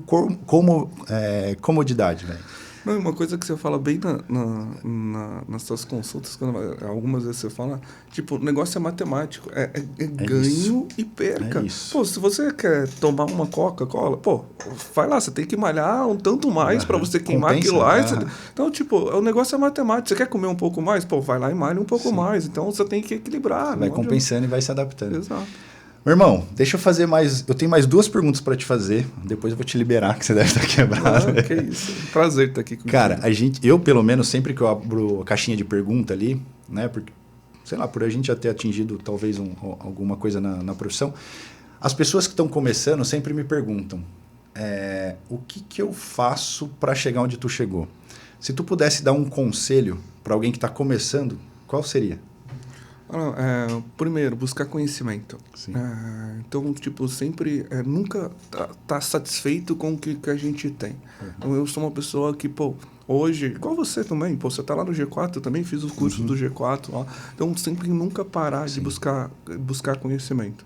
comodidade. Véio. Não, uma coisa que você fala bem nas suas consultas, quando algumas vezes você fala, tipo, o negócio é matemático, é ganho isso. e perca. É isso. Pô, se você quer tomar uma Coca-Cola, pô, vai lá, você tem que malhar um tanto mais para você queimar aquilo lá. Então, tipo, o negócio é matemático. Você quer comer um pouco mais? Pô, vai lá e malha um pouco mais. Então, você tem que equilibrar. Você vai compensando e vai se adaptando. Exato. Meu irmão, deixa eu fazer mais... Eu tenho mais 2 perguntas para te fazer. Depois eu vou te liberar, que você deve estar quebrado. Que isso. Prazer estar aqui contigo. Cara, eu, pelo menos, sempre que eu abro a caixinha de pergunta ali, né? Porque, sei lá, por a gente já ter atingido talvez alguma coisa na profissão, as pessoas que estão começando sempre me perguntam o que eu faço para chegar onde tu chegou? Se tu pudesse dar um conselho para alguém que está começando, qual seria? Primeiro, buscar conhecimento. Então, tipo, sempre nunca tá satisfeito com o que a gente tem. Então, eu sou uma pessoa que, pô, hoje, igual você também, pô, você tá lá no G4, eu também fiz o curso do G4 lá. Então, sempre nunca parar de buscar conhecimento.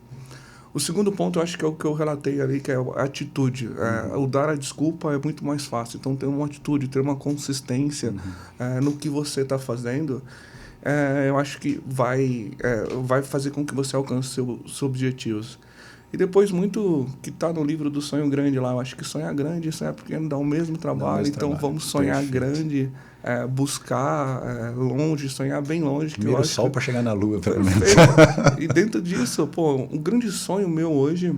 O segundo ponto, eu acho que é o que eu relatei ali, que é a atitude. O dar a desculpa é muito mais fácil. Então, ter uma atitude, ter uma consistência no que você está fazendo, eu acho que vai fazer com que você alcance seus objetivos. E depois, muito que está no livro do Sonho Grande lá, eu acho que sonhar grande e sonhar pequeno dá o mesmo trabalho. Então, vamos sonhar grande, buscar longe, sonhar bem longe. Primeiro sol para chegar na lua, pelo menos. E dentro disso, pô, um grande sonho meu hoje,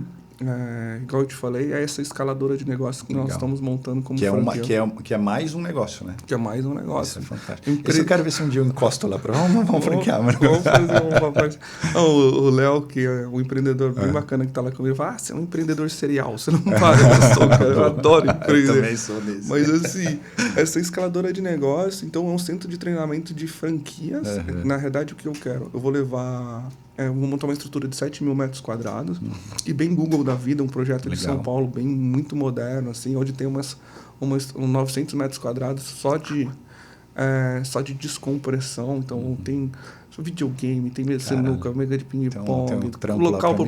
igual eu te falei, é essa escaladora de negócio que nós estamos montando como franquia. Que é mais um negócio, né? Que é mais um negócio. Isso é fantástico. Isso eu quero ver se um dia eu encosto lá. Vamos franquear. Vamos fazer uma parte. O Léo, que é um empreendedor bem bacana que está lá comigo, fala, você é um empreendedor serial, você não para. Eu adoro empreender. Eu também sou desse. Mas assim, essa escaladora de negócio, então é um centro de treinamento de franquias. Na verdade, o que eu quero? Eu vou levar... vou montar uma estrutura de 7 mil metros quadrados e bem Google da vida, um projeto de São Paulo bem muito moderno, assim, onde tem uns 900 metros quadrados só de descompressão. Então tem videogame, tem sinuca, mega de ping-pong, local para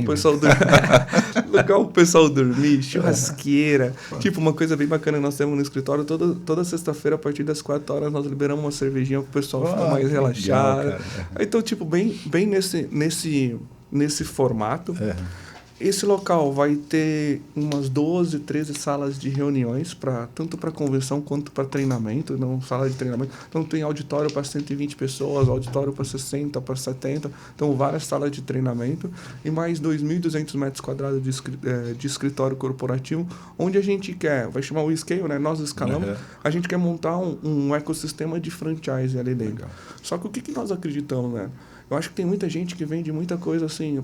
o pessoal dormir, churrasqueira. Tipo, uma coisa bem bacana que nós temos no escritório, toda sexta-feira, a partir das 4 horas, nós liberamos uma cervejinha para o pessoal ficar mais relaxado. Então, tipo, bem nesse formato. Esse local vai ter umas 12, 13 salas de reuniões, tanto para convenção quanto para treinamento. Não, sala de treinamento. Então, tem auditório para 120 pessoas, auditório para 60, para 70. Então, várias salas de treinamento. E mais 2.200 metros quadrados de escritório corporativo, onde a gente vai chamar o Scale, né? Nós escalamos. A gente quer montar um ecossistema de franchise ali dentro. Legal. Só que o que nós acreditamos, né? Eu acho que tem muita gente que vende muita coisa assim,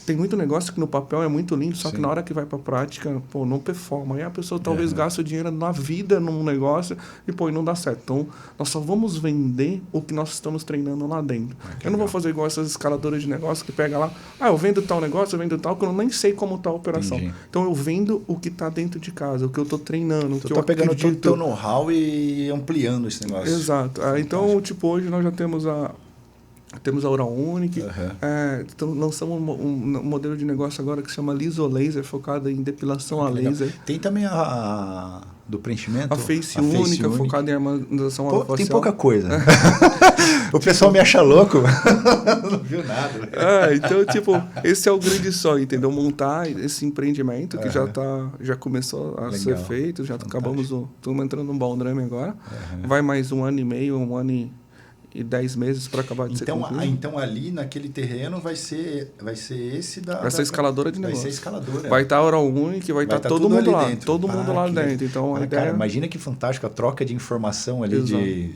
tem muito negócio que no papel é muito lindo, só que na hora que vai pra prática, não performa. Aí a pessoa talvez gaste o dinheiro na vida num negócio e não dá certo. Então, nós só vamos vender o que nós estamos treinando lá dentro. Eu não vou fazer igual essas escaladoras de negócio que pega lá, eu vendo tal negócio, eu vendo tal, que eu nem sei como tá a operação. Entendi. Então, eu vendo o que tá dentro de casa, o que eu tô treinando, o que eu acredito. Pegando todo o teu know-how e ampliando esse negócio. Exato. Então, tipo, hoje nós já temos a Aura Unique. Então lançamos um modelo de negócio agora que se chama Liso Laser, focada em depilação a laser. Tem também a do preenchimento? A Face Única, focada em harmonização facial. Tem pouca coisa. O pessoal me acha louco. Não viu nada. Então, tipo, esse é o grande sonho, entendeu? Montar esse empreendimento que já começou a ser feito. Já estamos entrando no baldrame agora. Vai mais 1 ano e meio, 1 ano e 10 meses para acabar de ser concluído. Então, ali naquele terreno vai ser esse da... Vai ser escaladora de negócio. Vai ser escaladora. Vai estar a Aura Unique, vai estar todo mundo lá. Dentro. Todo mundo lá dentro. Então, a ideia... Cara, imagina que fantástico a troca de informação ali,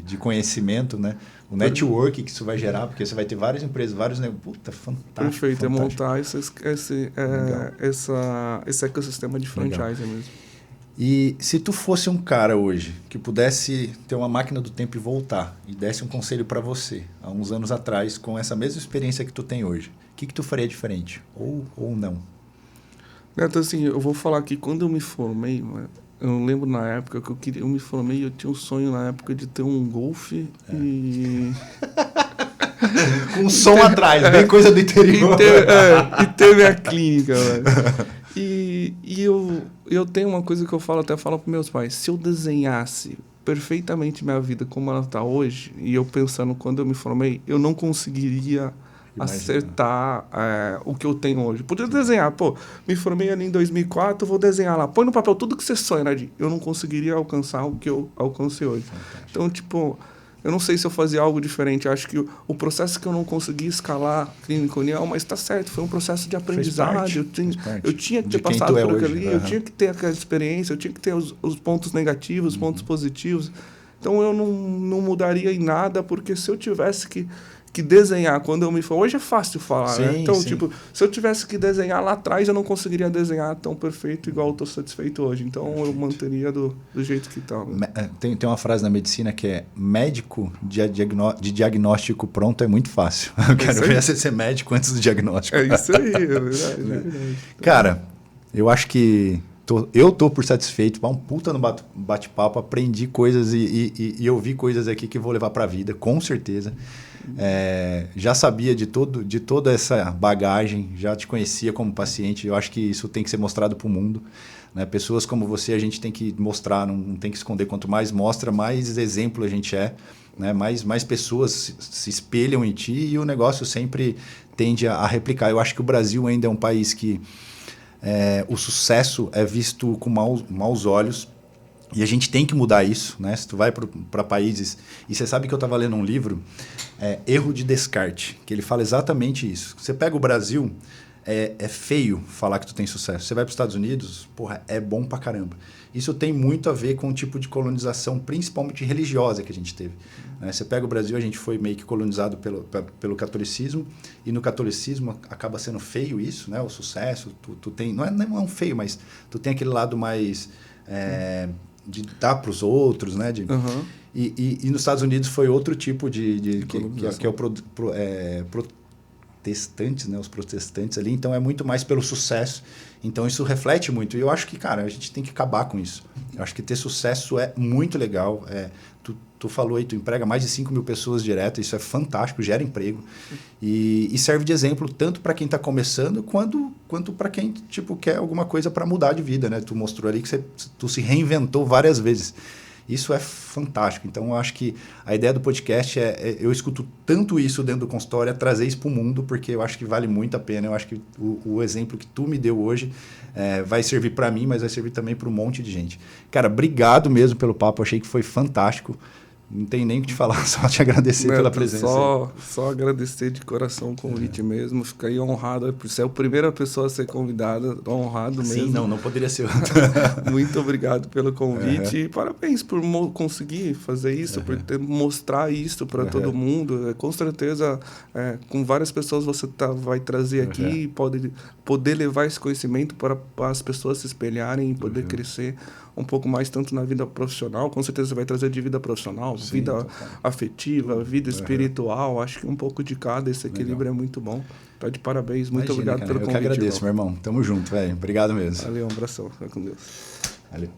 de conhecimento, né? O network que isso vai gerar, porque você vai ter várias empresas, vários negócios. Puta, fantástico. Perfeito, fantástico. É montar esse ecossistema de franchise mesmo. E se tu fosse um cara hoje que pudesse ter uma máquina do tempo e voltar e desse um conselho para você, há uns anos atrás, com essa mesma experiência que tu tem hoje, o que tu faria diferente? Ou não? Neto, assim, eu vou falar que quando eu me formei, eu lembro na época que eu me formei, eu tinha um sonho na época de ter um Golf e... com um som atrás, bem coisa do interior. E ter minha clínica, velho. E eu tenho uma coisa que eu falo, até falo para meus pais. Se eu desenhasse perfeitamente minha vida como ela está hoje, e eu pensando quando eu me formei, eu não conseguiria acertar o que eu tenho hoje. Podia desenhar, pô, me formei ali em 2004, vou desenhar lá. Põe no papel tudo que você sonha, Nadim. Eu não conseguiria alcançar o que eu alcancei hoje. Fantástico. Então, tipo, eu não sei se eu fazia algo diferente. Eu acho que o processo que eu não consegui escalar Clínica União, mas está certo, foi um processo de aprendizagem. Eu tinha que ter passado por aquilo ali, eu tinha que ter aquela experiência, eu tinha que ter os pontos negativos, os pontos positivos. Então, eu não mudaria em nada, porque se eu tivesse que desenhar quando eu me for... Hoje é fácil falar, sim, né? Então, sim. tipo, se eu tivesse que desenhar lá atrás, eu não conseguiria desenhar tão perfeito igual eu estou satisfeito hoje. Então, perfeito. Eu manteria do jeito que está. Tem uma frase na medicina que é: médico de diagnóstico pronto é muito fácil. Eu quero ver você ser médico antes do diagnóstico. É isso aí, é verdade. É verdade. Cara, eu acho que eu tô por satisfeito, um puta no bate-papo, aprendi coisas e eu vi coisas aqui que vou levar para a vida, com certeza. Já sabia de toda essa bagagem, já te conhecia como paciente. Eu acho que isso tem que ser mostrado para o mundo, né? Pessoas como você a gente tem que mostrar, não tem que esconder. Quanto mais mostra, mais exemplo a gente é, né? Mais pessoas se espelham em ti e o negócio sempre tende a replicar. Eu acho que o Brasil ainda é um país que o sucesso é visto com maus olhos. E a gente tem que mudar isso, né? Se tu vai para países... E você sabe que eu estava lendo um livro, Erro de Descarte, que ele fala exatamente isso. Você pega o Brasil, é feio falar que tu tem sucesso. Você vai para os Estados Unidos, porra, é bom pra caramba. Isso tem muito a ver com o tipo de colonização, principalmente religiosa, que a gente teve. Você pega o Brasil, a gente foi meio que colonizado pelo catolicismo, e no catolicismo acaba sendo feio isso, né? O sucesso, tu tem... Não é um feio, mas tu tem aquele lado mais... de dar para os outros, né? Uhum. E nos Estados Unidos foi outro tipo que é o protestantes, né? Os protestantes ali. Então, é muito mais pelo sucesso. Então, isso reflete muito. E eu acho que, cara, a gente tem que acabar com isso. Eu acho que ter sucesso é muito legal. Tu falou aí, tu emprega mais de 5 mil pessoas direto. Isso é fantástico, gera emprego. E serve de exemplo tanto para quem está começando quanto para quem tipo, quer alguma coisa para mudar de vida, né? Tu mostrou ali que tu se reinventou várias vezes. Isso é fantástico. Então, eu acho que a ideia do podcast eu escuto tanto isso dentro do consultório, trazer isso para o mundo, porque eu acho que vale muito a pena. Eu acho que o exemplo que tu me deu hoje vai servir para mim, mas vai servir também para um monte de gente. Cara, obrigado mesmo pelo papo. Eu achei que foi fantástico. Não tem nem o que te falar, só te agradecer pela presença. Só agradecer de coração o convite mesmo. Fiquei honrado. Você é a primeira pessoa a ser convidada. Honrado mesmo. Sim, não poderia ser outra. Muito obrigado pelo convite. E parabéns por conseguir fazer isso, por mostrar isso para todo mundo. Com certeza, com várias pessoas você vai trazer aqui e poder levar esse conhecimento para as pessoas se espelharem e poder crescer um pouco mais, tanto na vida profissional, com certeza você vai trazer de vida profissional, sim, vida afetiva, vida espiritual, acho que um pouco de cada, esse equilíbrio é muito bom. Tá de parabéns, muito obrigado pelo convite. Eu que agradeço, meu irmão. Tamo junto, velho. Obrigado mesmo. Valeu, um abração. Fica com Deus. Valeu.